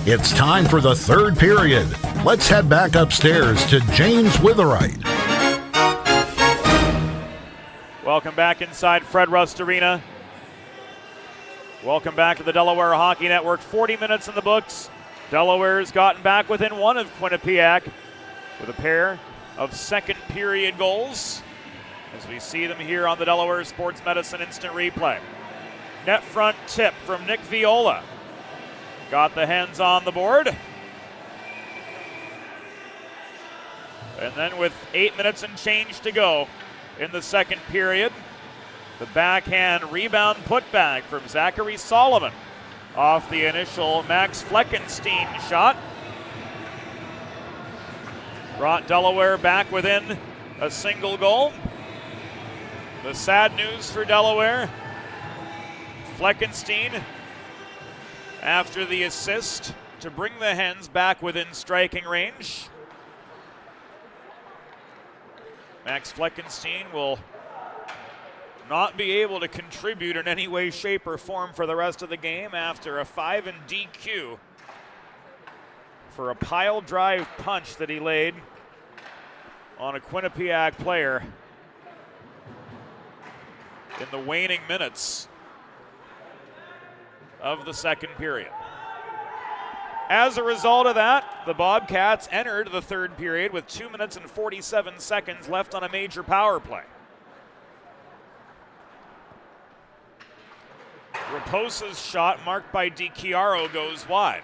It's time for the third period. Let's head back upstairs to James Witherite. Welcome back inside Fred Rust Arena. Welcome back to the Delaware Hockey Network. 40 minutes in the books. Delaware's gotten back within one of Quinnipiac with a pair of second period goals, as we see them here on the Delaware Sports Medicine Instant Replay. Net front tip from Nick Viola. Got the Hens on the board. And then with 8 minutes and change to go in the second period, the backhand rebound putback from Zachary Solomon off the initial Max Fleckenstein shot. Brought Delaware back within a single goal. The sad news for Delaware, Fleckenstein, after the assist to bring the Hens back within striking range. Max Fleckenstein will not be able to contribute in any way, shape, or form for the rest of the game after a 5 and DQ for a pile drive punch that he laid on a Quinnipiac player in the waning minutes of the second period. As a result of that, the Bobcats entered the third period with 2 minutes and 47 seconds left on a major power play. Raposa's shot, marked by DiChiaro, goes wide.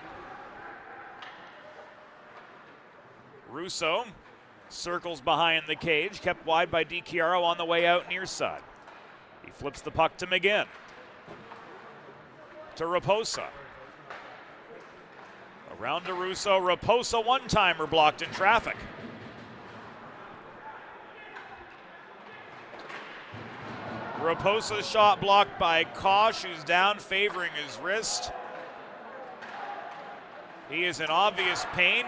Russo circles behind the cage, kept wide by DiChiaro on the way out near side. He flips the puck to McGinn. To Raposa. Around to Russo. Raposa one-timer blocked in traffic. Raposa's shot blocked by Kosh, who's down, favoring his wrist. He is in obvious pain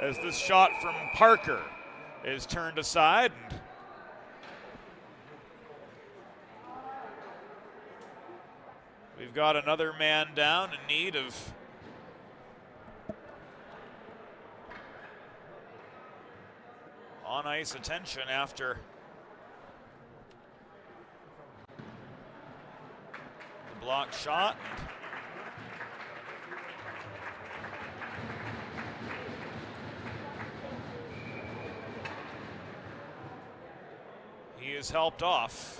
as this shot from Parker is turned aside. We've got another man down in need of on-ice attention after the blocked shot. He is helped off.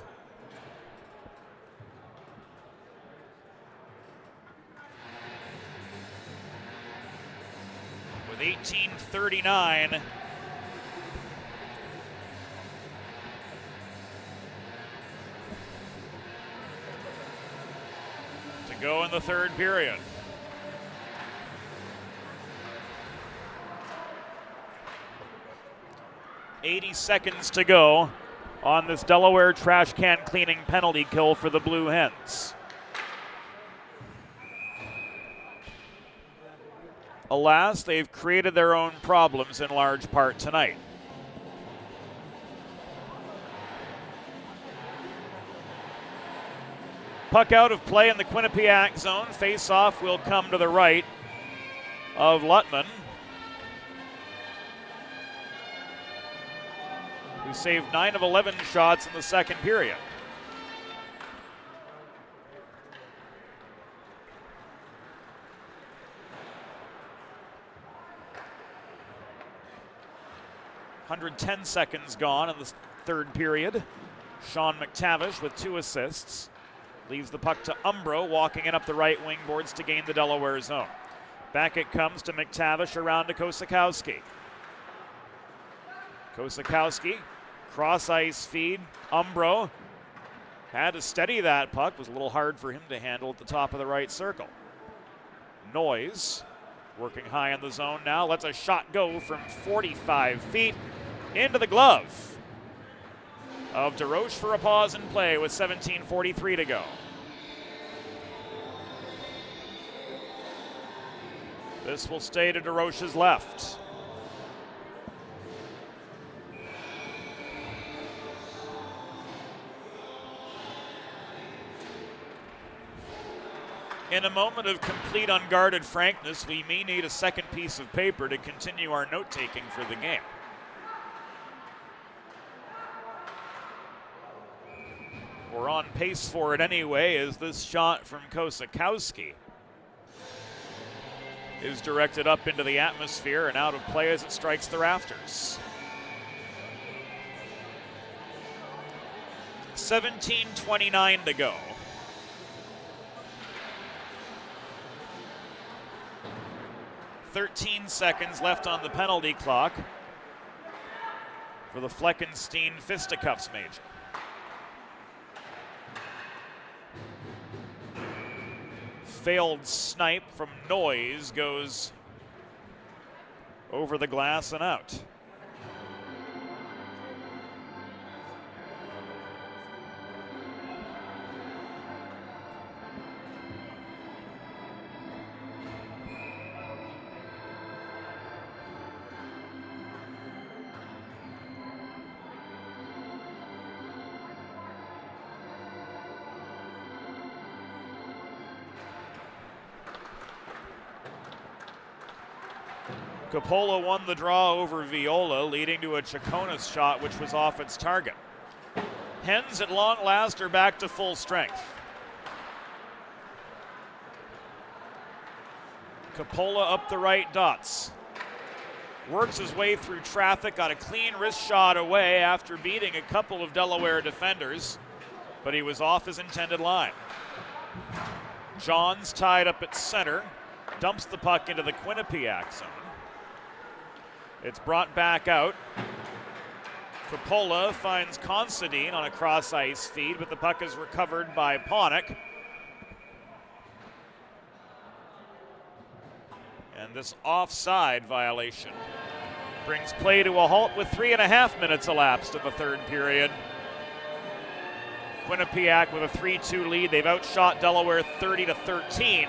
With 18:39 to go in the third period. .80 seconds to go on this Delaware trash can cleaning penalty kill for the Blue Hens. Alas, they've created their own problems in large part tonight. Puck out of play in the Quinnipiac zone. Face-off will come to the right of Lutman, who saved 9 of 11 shots in the second period. .110 seconds gone in the third period. Sean McTavish with 2 assists. Leaves the puck to Umbro, walking in up the right wing boards to gain the Delaware zone. Back it comes to McTavish, around to Kosakowski. Kosakowski, cross ice feed. Umbro had to steady that puck. Was a little hard for him to handle at the top of the right circle. Noyes working high in the zone now. Lets a shot go from 45 feet into the glove of DeRoche for a pause in play with 17:43 to go. This will stay to DeRoche's left. In a moment of complete unguarded frankness, we may need a second piece of paper to continue our note-taking for the game. We're on pace for it anyway, as this shot from Kosakowski is directed up into the atmosphere and out of play as it strikes the rafters. 17:29 to go. .13 seconds left on the penalty clock for the Fleckenstein fisticuffs major. Failed snipe from Noyes goes over the glass and out. Coppola won the draw over Viola, leading to a Chaconas shot, which was off its target. Hens at long last are back to full strength. Coppola up the right dots. Works his way through traffic, got a clean wrist shot away after beating a couple of Delaware defenders, but he was off his intended line. Johns tied up at center, dumps the puck into the Quinnipiac zone. It's brought back out. Coppola finds Considine on a cross-ice feed, but the puck is recovered by Panik. And this offside violation brings play to a halt with 3.5 minutes elapsed in the third period. Quinnipiac with a 3-2 lead. They've outshot Delaware 30-13.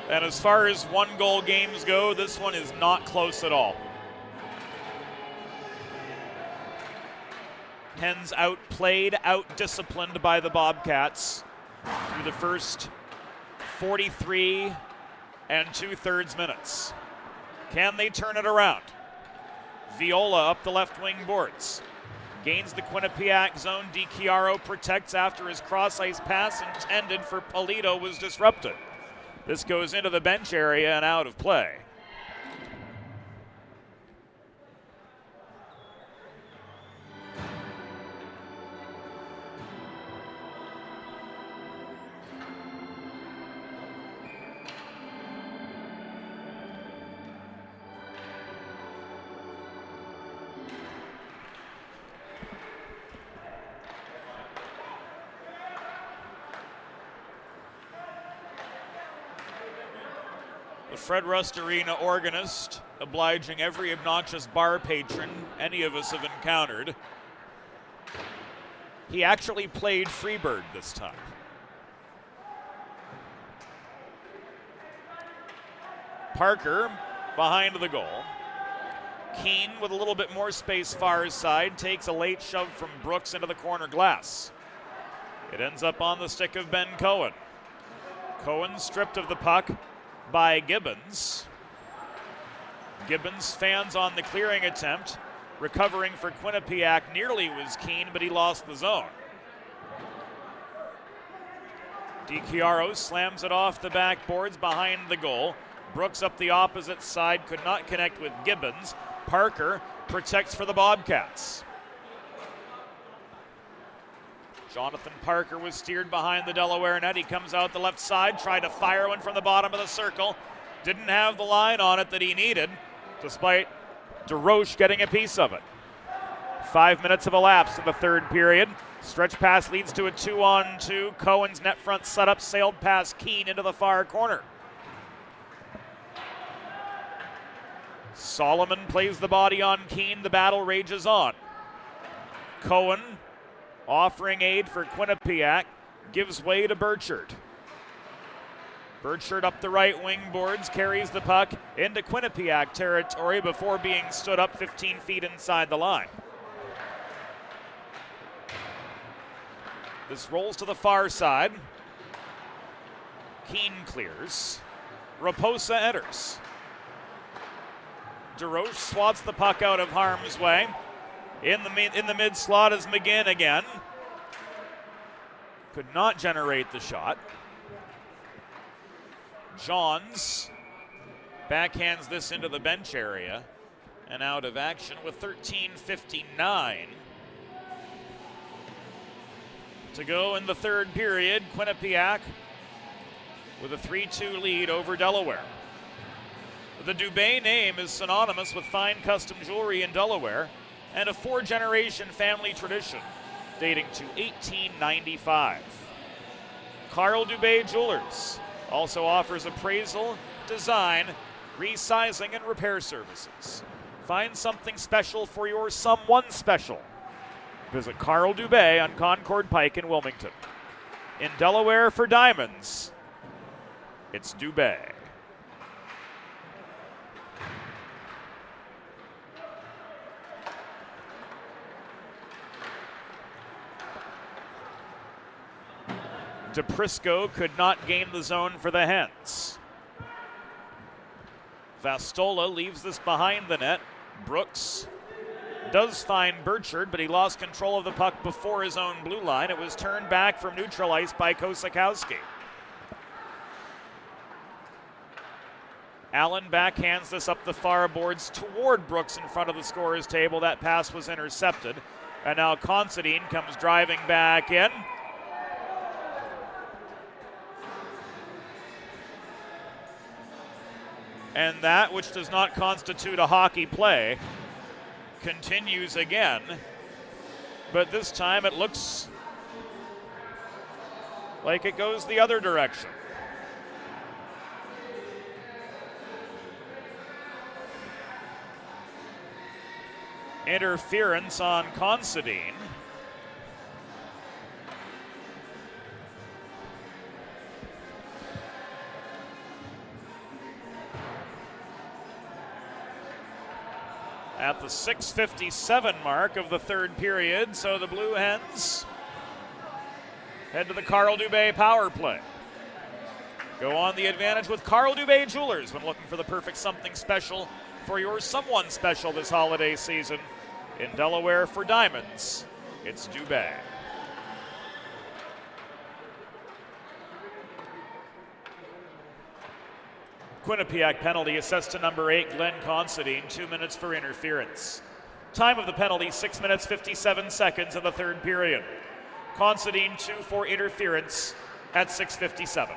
And as far as one-goal games go, this one is not close at all. Hens outplayed, out-disciplined by the Bobcats through the first 43 and 2/3 minutes. Can they turn it around? Viola up the left wing boards. Gains the Quinnipiac zone. DiChiaro protects after his cross-ice pass intended for Polito was disrupted. This goes into the bench area and out of play. The Fred Rust Arena organist, obliging every obnoxious bar patron any of us have encountered. He actually played Freebird this time. Parker behind the goal. Keane with a little bit more space far side takes a late shove from Brooks into the corner glass. It ends up on the stick of Ben Cohen. Cohen stripped of the puck by Gibbons. Gibbons fans on the clearing attempt. Recovering for Quinnipiac nearly was Keane, but he lost the zone. DiChiaro slams it off the backboards behind the goal. Brooks up the opposite side, could not connect with Gibbons. Parker protects for the Bobcats. Jonathan Parker was steered behind the Delaware net. He comes out the left side, tried to fire one from the bottom of the circle. Didn't have the line on it that he needed, despite DeRoche getting a piece of it. 5 minutes have elapsed in the third period. Stretch pass leads to a 2-on-2. Cohen's net front setup sailed past Keane into the far corner. Solomon plays the body on Keane. The battle rages on. Cohen, offering aid for Quinnipiac, gives way to Burchard. Burchard up the right wing boards, carries the puck into Quinnipiac territory before being stood up 15 feet inside the line. This rolls to the far side. Keene clears. Raposa enters. DeRoche swats the puck out of harm's way. In the mid slot is McGinn again. Could not generate the shot. Johns backhands this into the bench area and out of action with 13:59 to go in the third period. Quinnipiac with a 3-2 lead over Delaware. The Dubé name is synonymous with fine custom jewelry in Delaware and a 4-generation family tradition dating to 1895. Carl Dubé Jewelers also offers appraisal, design, resizing, and repair services. Find something special for your someone special. Visit Carl Dubé on Concord Pike in Wilmington. In Delaware for diamonds, it's Dubé. DePrisco could not gain the zone for the Hens. Vastola leaves this behind the net. Brooks does find Burchard, but he lost control of the puck before his own blue line. It was turned back from neutral ice by Kosakowski. Allen backhands this up the far boards toward Brooks in front of the scorer's table. That pass was intercepted. And now Considine comes driving back in. And that, which does not constitute a hockey play, continues again. But this time it looks like it goes the other direction. Interference on Considine. At the 6:57 mark of the third period, so the Blue Hens head to the Carl Dubé power play. Go on the advantage with Carl Dubé Jewelers when looking for the perfect something special for your someone special this holiday season. In Delaware for diamonds, it's Dubé. Quinnipiac penalty assessed to number 8, Glenn Considine, 2 minutes for interference. Time of the penalty, 6 minutes, 57 seconds in the third period. Considine 2 for interference at 6:57.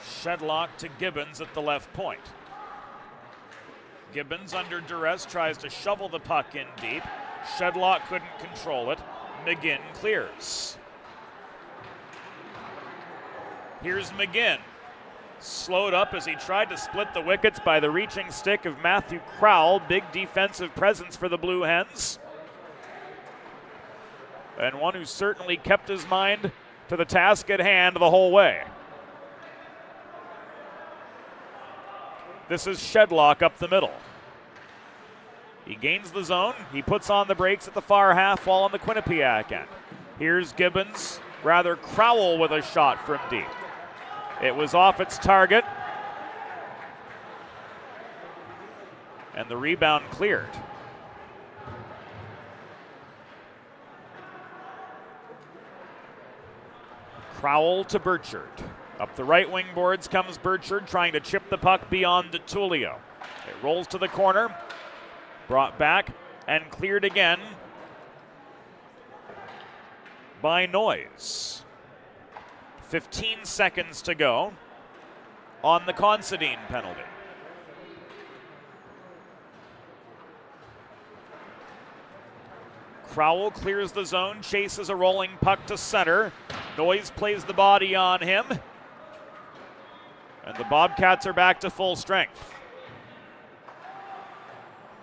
Shedlock to Gibbons at the left point. Gibbons under duress tries to shovel the puck in deep. Shedlock couldn't control it. McGinn clears. Here's McGinn. Slowed up as he tried to split the wickets by the reaching stick of Matthew Crowell. Big defensive presence for the Blue Hens. And one who certainly kept his mind to the task at hand the whole way. This is Shedlock up the middle. He gains the zone. He puts on the brakes at the far half wall on the Quinnipiac end. Here's Gibbons, rather Crowell with a shot from deep. It was off its target. And the rebound cleared. Crowell to Burchard. Up the right wing boards comes Burchard, trying to chip the puck beyond DeTulio. It rolls to the corner, brought back and cleared again by Noyes. 15 seconds to go on the Considine penalty. Crowell clears the zone, chases a rolling puck to center. Noyes plays the body on him. And the Bobcats are back to full strength.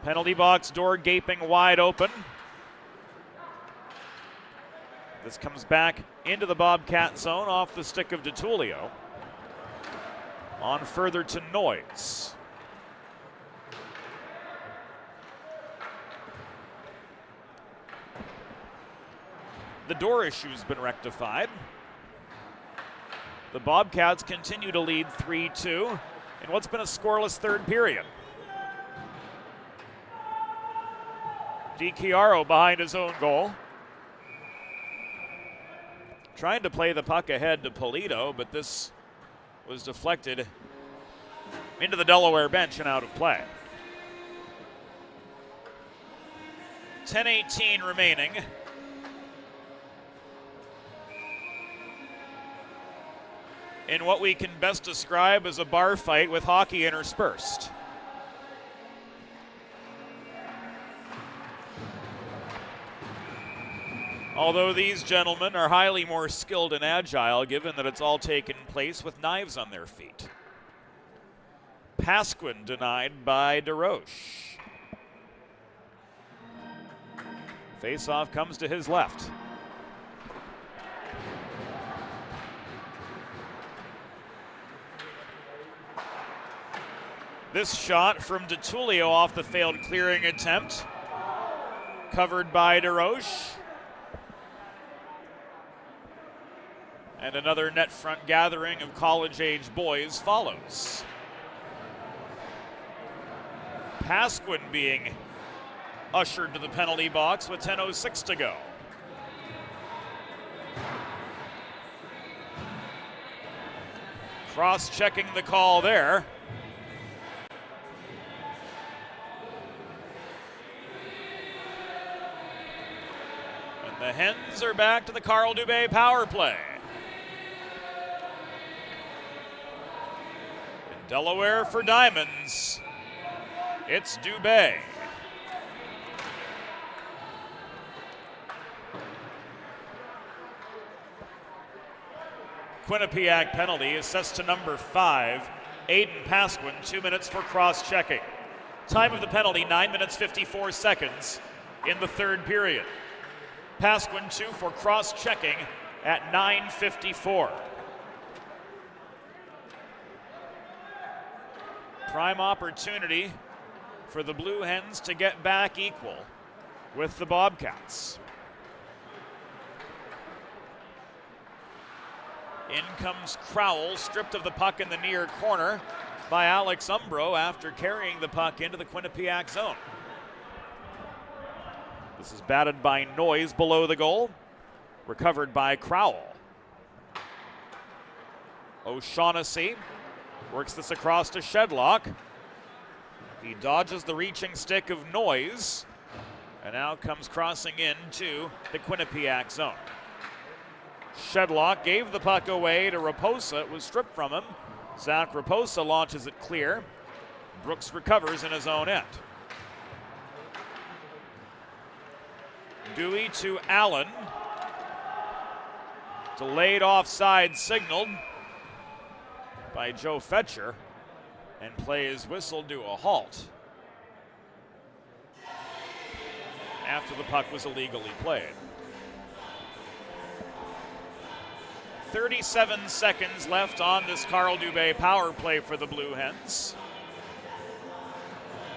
Penalty box door gaping wide open. This comes back into the Bobcat zone off the stick of DeTulio. On further to Noyes. The door issue's been rectified. The Bobcats continue to lead 3-2 in what's been a scoreless third period. DiChiaro behind his own goal. Trying to play the puck ahead to Polito, but this was deflected into the Delaware bench and out of play. 10:18 remaining. In what we can best describe as a bar fight with hockey interspersed. Although these gentlemen are highly more skilled and agile, given that it's all taken place with knives on their feet. Pasquin denied by DeRoche. Face-off comes to his left. This shot from DeTulio off the failed clearing attempt. Covered by DeRoche. And another net front gathering of college-age boys follows. Pasquin being ushered to the penalty box with 10:06 to go. Cross-checking the call there. And the Hens are back to the Carl Dubé power play. In Delaware for Diamonds, it's Dubé. Quinnipiac penalty assessed to number 5, Aiden Pasquin, 2 minutes for cross-checking. Time of the penalty, 9 minutes 54 seconds in the third period. Pasquin 2 for cross-checking at 9:54. Prime opportunity for the Blue Hens to get back equal with the Bobcats. In comes Crowell, stripped of the puck in the near corner by Alex Umbro after carrying the puck into the Quinnipiac zone. This is batted by Noyes below the goal, recovered by Crowell. O'Shaughnessy works this across to Shedlock. He dodges the reaching stick of Noyes and now comes crossing into the Quinnipiac zone. Shedlock gave the puck away to Raposa. It was stripped from him. Zach Raposa launches it clear. Brooks recovers in his own end. Dewey to Allen. Delayed offside signaled by Joe Fetcher, and play is whistled to a halt after the puck was illegally played. 37 seconds left on this Carl Dubé power play for the Blue Hens.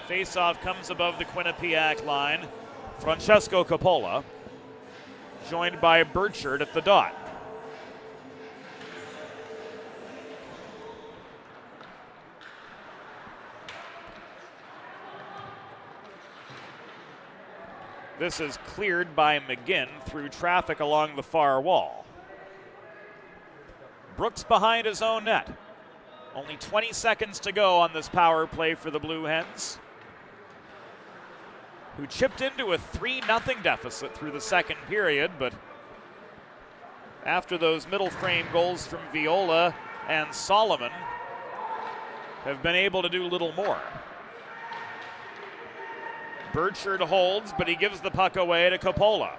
Faceoff comes above the Quinnipiac line. Francesco Coppola, joined by Burchard at the dot. This is cleared by McGinn through traffic along the far wall. Brooks behind his own net. Only 20 seconds to go on this power play for the Blue Hens, who chipped into a 3-0 deficit through the second period, but after those middle frame goals from Viola and Solomon, have been able to do little more. Burchard holds, but he gives the puck away to Coppola.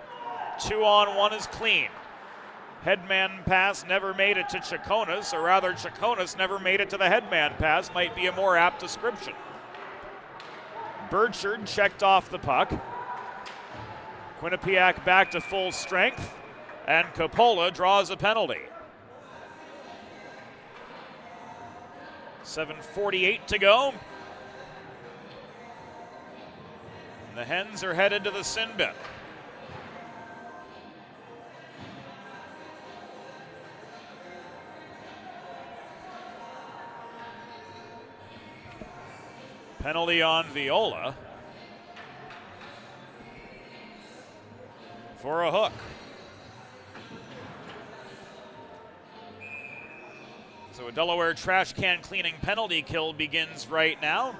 2-on-1 is clean. Headman pass never made it to Chaconas, or rather Chaconas never made it to the headman pass, might be a more apt description. Burchard checked off the puck. Quinnipiac back to full strength. And Coppola draws a penalty. 7:48 to go. And the Hens are headed to the sin bin. Penalty on Viola for a hook. So a Delaware trash can cleaning penalty kill begins right now.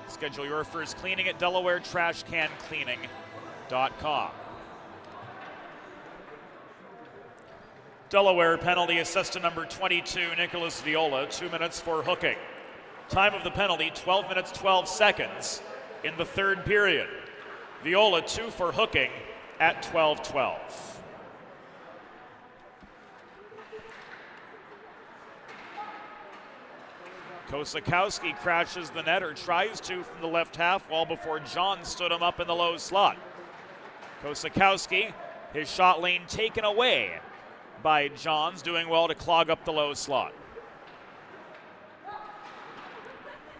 Schedule your first cleaning at DelawareTrashCanCleaning.com. Delaware penalty assessed to number 22, Nicholas Viola, 2 minutes for hooking. Time of the penalty, 12 minutes, 12 seconds in the third period. Viola 2 for hooking at 12:12. Kosakowski crashes the net, or tries to, from the left half wall before John stood him up in the low slot. Kosakowski, his shot lane taken away by Johns, doing well to clog up the low slot.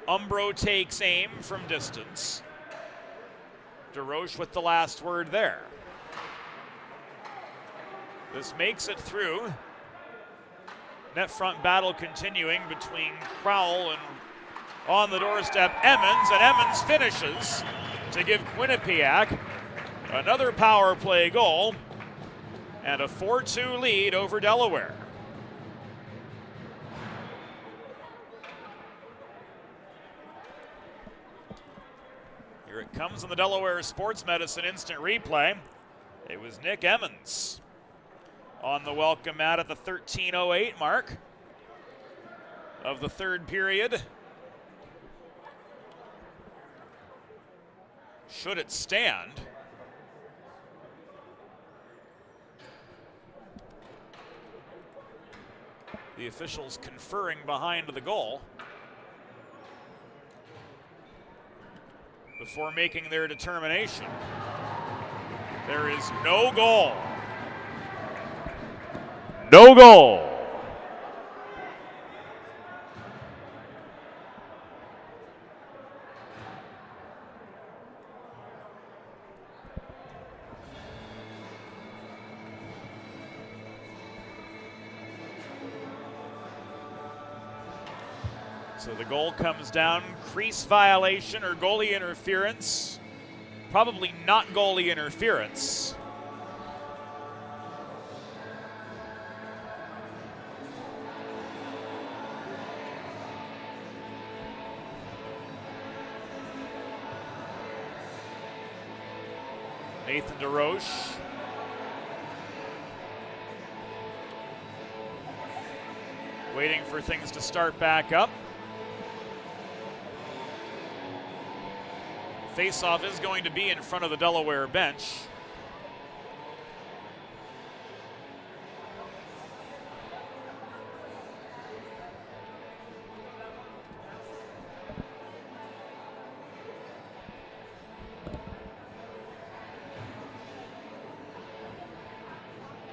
Umbro takes aim from distance. DeRoche with the last word there. This makes it through. Net front battle continuing between Crowell and on the doorstep Emmons, and Emmons finishes to give Quinnipiac another power play goal and a 4-2 lead over Delaware. Here it comes on the Delaware Sports Medicine instant replay. It was Nick Emmons on the welcome mat at the 13:08 mark of the third period. Should it stand? The officials conferring behind the goal before making their determination. There is no goal. No goal. So the goal comes down, crease violation or goalie interference. Probably not goalie interference. Nathan DeRoche. Waiting for things to start back up. Faceoff is going to be in front of the Delaware bench.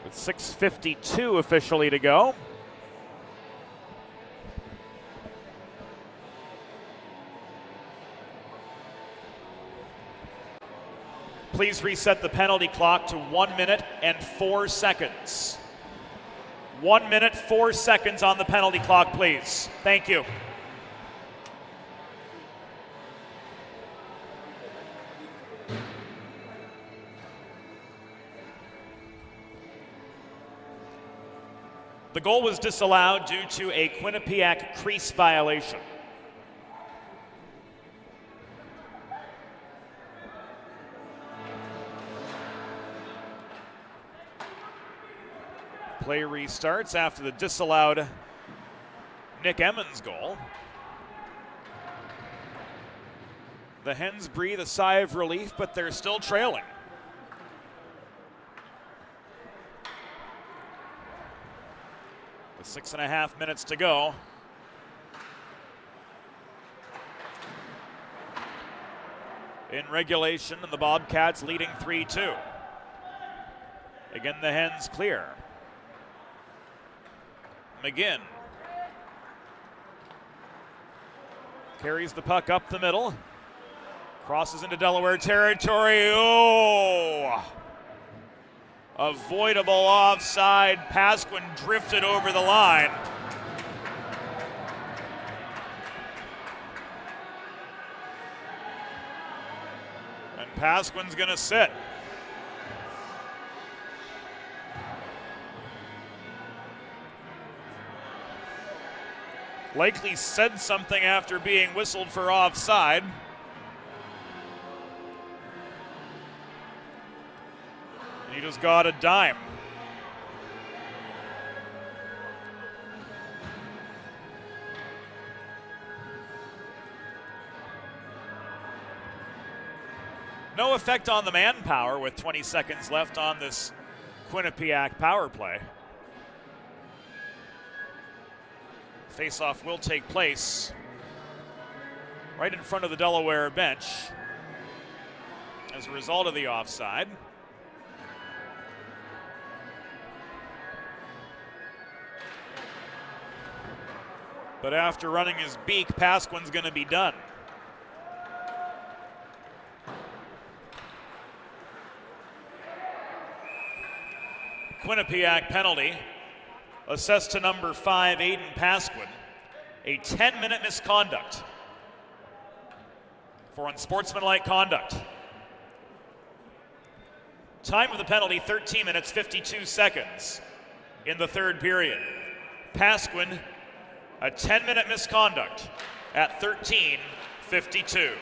With 6:52 officially to go. Please reset the penalty clock to 1 minute and 4 seconds. 1 minute, 4 seconds on the penalty clock, please. Thank you. The goal was disallowed due to a Quinnipiac crease violation. Play restarts after the disallowed Nick Emmons goal. The Hens breathe a sigh of relief, but they're still trailing. With 6.5 minutes to go. In regulation, and the Bobcats leading 3-2. Again, the Hens clear. McGinn carries the puck up the middle. Crosses into Delaware territory. Oh! Avoidable offside. Pasquin drifted over the line. And Pasquin's going to sit. Likely said something after being whistled for offside. And he just got a dime. No effect on the manpower with 20 seconds left on this Quinnipiac power play. Faceoff will take place right in front of the Delaware bench as a result of the offside. But after running his beak, Pasquin's going to be done. Quinnipiac penalty. Assessed to number 5, Aiden Pasquin, a 10-minute misconduct for unsportsmanlike conduct. Time of the penalty, 13 minutes, 52 seconds in the third period. Pasquin, a 10-minute misconduct at 13:52.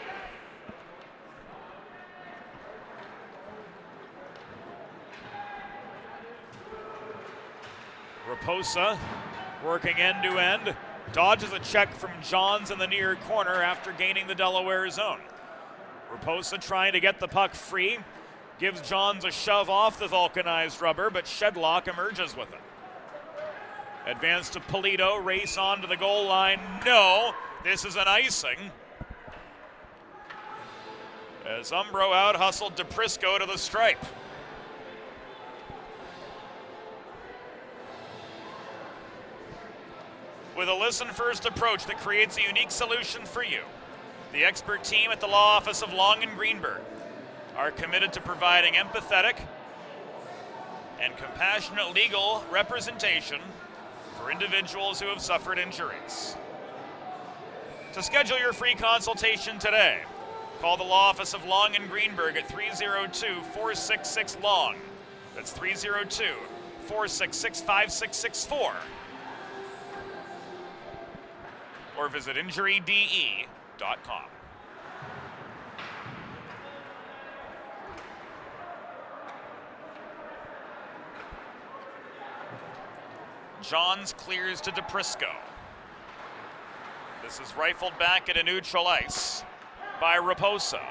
Raposa working end-to-end, dodges a check from Johns in the near corner after gaining the Delaware zone. Raposa trying to get the puck free, gives Johns a shove off the vulcanized rubber, but Shedlock emerges with it. Advance to Polito, race on to the goal line. No, this is an icing. As Umbro out-hustled DePrisco to the stripe. With a listen-first approach that creates a unique solution for you, the expert team at the Law Office of Long and Greenberg are committed to providing empathetic and compassionate legal representation for individuals who have suffered injuries. To schedule your free consultation today, call the Law Office of Long and Greenberg at 302-466-LONG. That's 302-466-5664. Or visit injuryde.com. Johns clears to DePrisco. This is rifled back at a neutral ice by Raposa.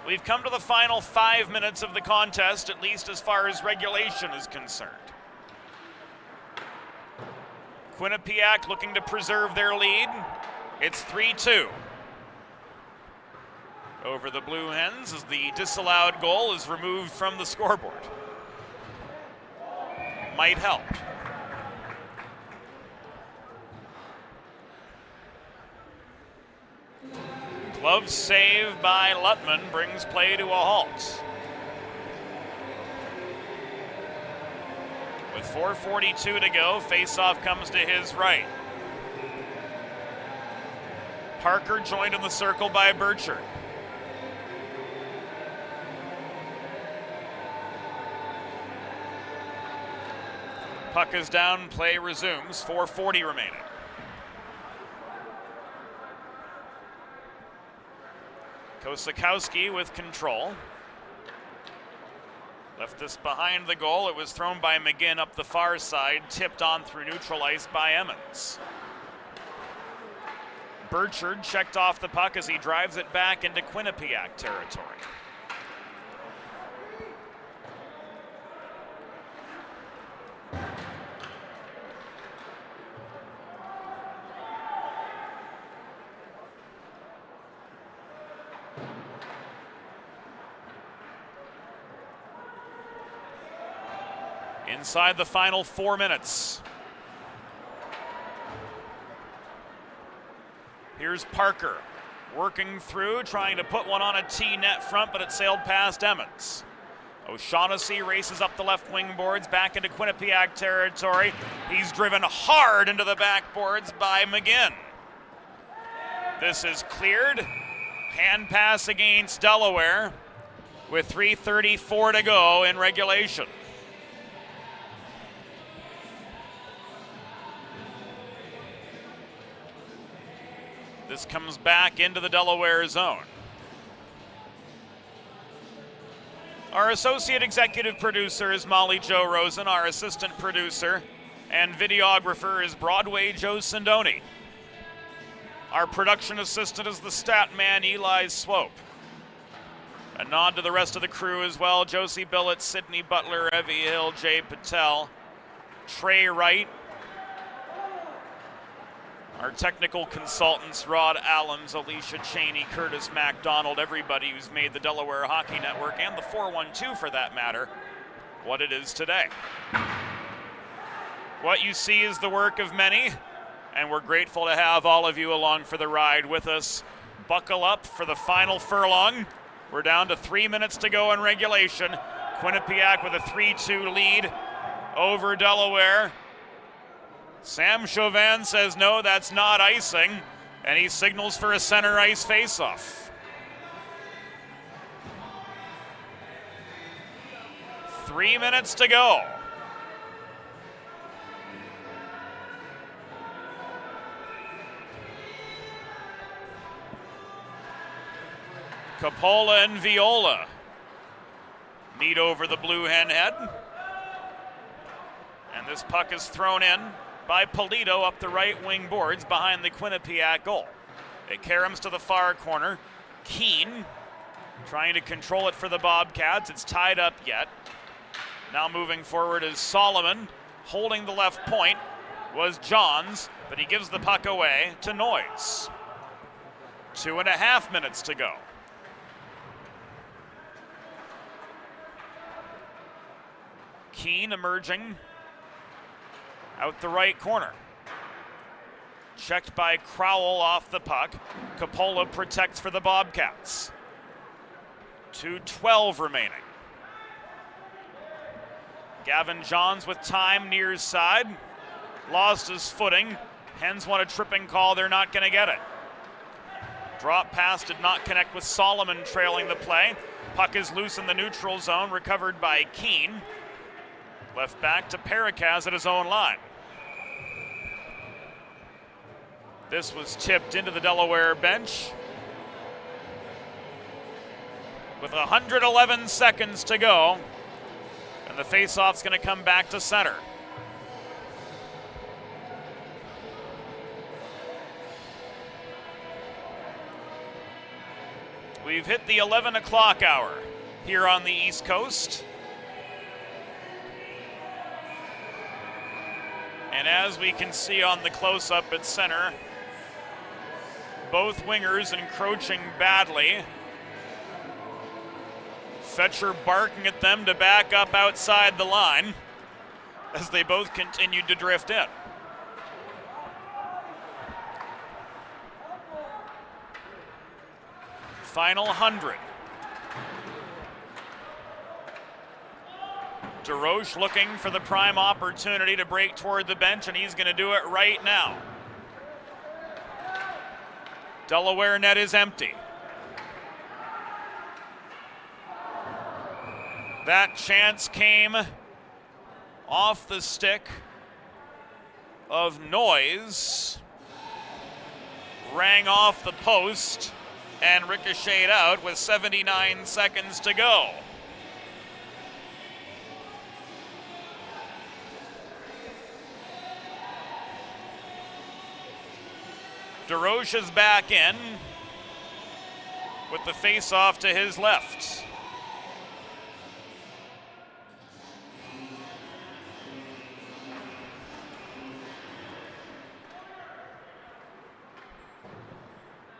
We've come to the final 5 minutes of the contest, at least as far as regulation is concerned. Quinnipiac looking to preserve their lead. It's 3-2 over the Blue Hens as the disallowed goal is removed from the scoreboard. Might help. Glove save by Lutman brings play to a halt. With 4:42 to go, faceoff comes to his right. Parker joined in the circle by Burchard. Puck is down, play resumes, 4:40 remaining. Kosakowski with control. Left this behind the goal. It was thrown by McGinn up the far side, tipped on through neutral ice by Emmons. Burchard checked off the puck as he drives it back into Quinnipiac territory. inside the final 4 minutes. Here's Parker working through, trying to put one on a T-net front, but it sailed past Emmons. O'Shaughnessy races up the left wing boards, back into Quinnipiac territory. He's driven hard into the backboards by McGinn. This is cleared. Hand pass against Delaware with 3:34 to go in regulation. This comes back into the Delaware zone. Our associate executive producer is Molly Jo Rosen. Our assistant producer and videographer is Broadway Joe Sindoni. Our production assistant is the stat man Eli Swope. A nod to the rest of the crew as well: Josie Billett, Sydney Butler, Evie Hill, Jay Patel, Trey Wright. Our technical consultants, Rod Allums, Alicia Cheney, Curtis MacDonald, everybody who's made the Delaware Hockey Network, and the 412 for that matter, what it is today. What you see is the work of many, and we're grateful to have all of you along for the ride with us. Buckle up for the final furlong. We're down to 3 minutes to go in regulation. Quinnipiac with a 3-2 lead over Delaware. Sam Chauvin says no, that's not icing, and he signals for a center ice faceoff. 3 minutes to go. Coppola and Viola meet over the blue hen head. And this puck is thrown in by Polito up the right wing boards behind the Quinnipiac goal. It caroms to the far corner. Keene trying to control it for the Bobcats. It's tied up yet. Now moving forward is Solomon. Holding the left point was Johns, but he gives the puck away to Noyes. 2.5 minutes to go. Keene emerging out the right corner. Checked by Crowell off the puck. Coppola protects for the Bobcats. 2:12 remaining. Gavin Johns with time near side. Lost his footing. Hens want a tripping call. They're not going to get it. Drop pass did not connect with Solomon trailing the play. Puck is loose in the neutral zone. Recovered by Keene. Left back to Paracaz at his own line. This was tipped into the Delaware bench. With 111 seconds to go, and the faceoff's going to come back to center. We've hit the 11 o'clock hour here on the East Coast. And as we can see on the close-up at center, both wingers encroaching badly. Fetcher barking at them to back up outside the line as they both continued to drift in. Final 100. DeRoche looking for the prime opportunity to break toward the bench, and he's going to do it right now. Delaware net is empty. That chance came off the stick of Noyes, rang off the post, and ricocheted out with 79 seconds to go. DeRoche is back in with the face-off to his left.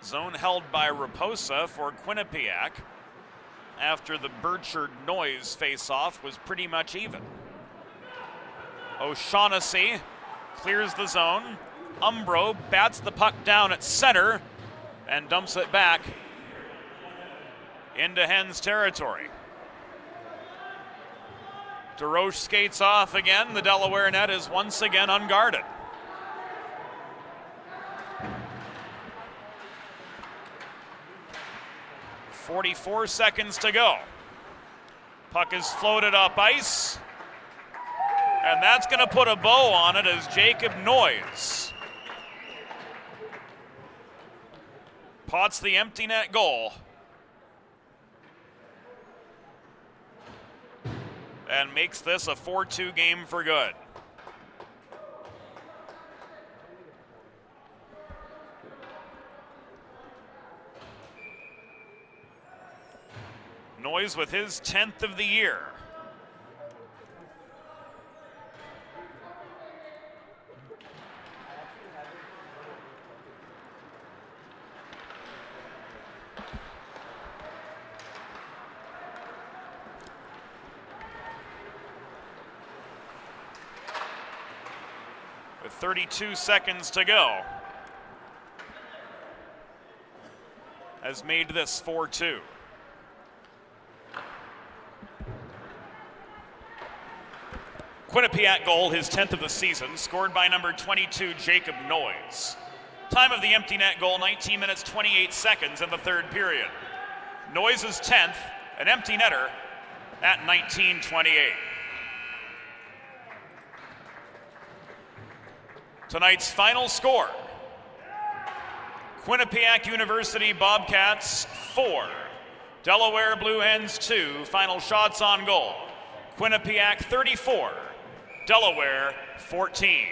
Zone held by Raposa for Quinnipiac after the Burchard Noyes face-off was pretty much even. O'Shaughnessy clears the zone. Umbro bats the puck down at center and dumps it back into Hens territory. DeRoche skates off again. The Delaware net is once again unguarded. .44 seconds to go. Puck is floated up ice. And that's going to put a bow on it as Jacob Noyes pots the empty net goal. And makes this a 4-2 game for good. Noyes with his 10th of the year. With 32 seconds to go, has made this 4-2. Quinnipiac goal, his 10th of the season, scored by number 22, Jacob Noyes. Time of the empty net goal, 19 minutes, 28 seconds in the third period. Noyes' 10th, an empty netter at 19:28. Tonight's final score, Quinnipiac University Bobcats 4, Delaware Blue Hens 2. Final shots on goal, Quinnipiac 34, Delaware 14.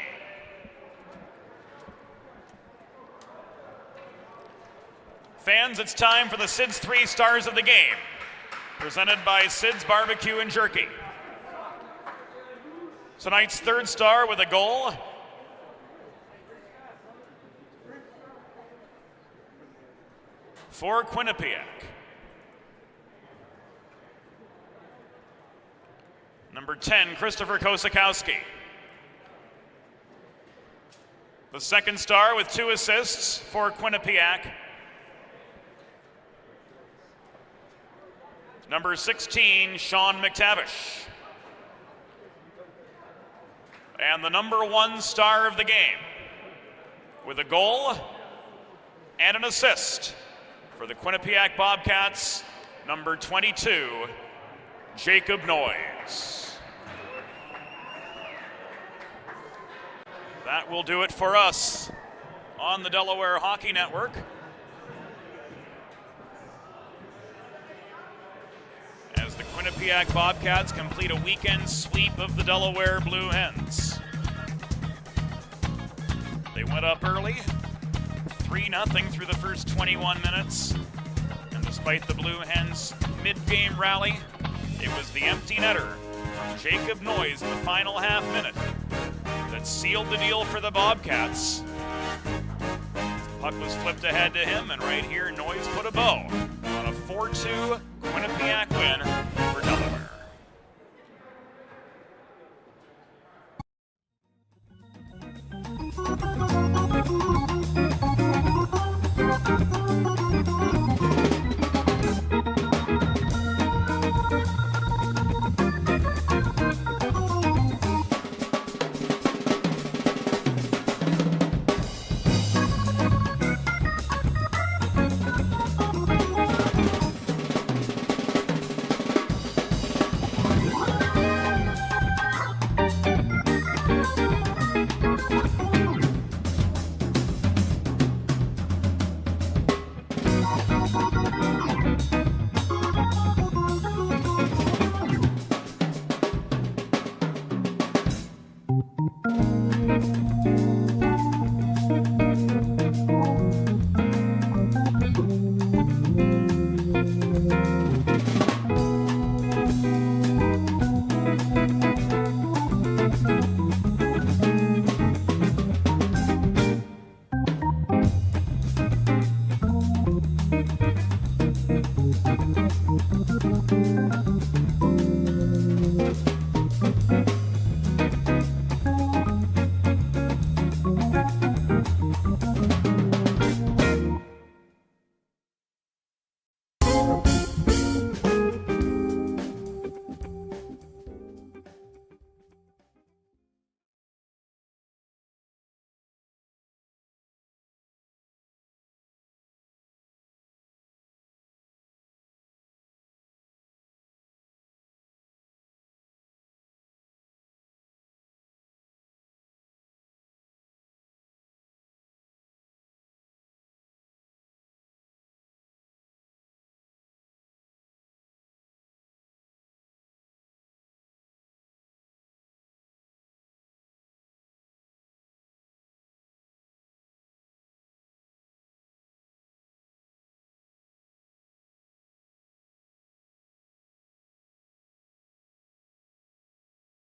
Fans, it's time for the Sid's 3 stars of the game, presented by Sid's Barbecue and Jerky. Tonight's third star with a goal, for Quinnipiac, number 10, Christopher Kosakowski. The second star with 2 assists for Quinnipiac, number 16, Sean McTavish. And the number 1 star of the game, with a goal and an assist, for the Quinnipiac Bobcats, number 22, Jacob Noyes. That will do it for us on the Delaware Hockey Network. As the Quinnipiac Bobcats complete a weekend sweep of the Delaware Blue Hens. They went up early, 3-0 through the first 21 minutes. And despite the Blue Hens' mid-game rally, it was the empty netter from Jacob Noyes in the final half minute that sealed the deal for the Bobcats. The puck was flipped ahead to him, and right here, Noyes put a bow on a 4-2 Quinnipiac win for Delaware.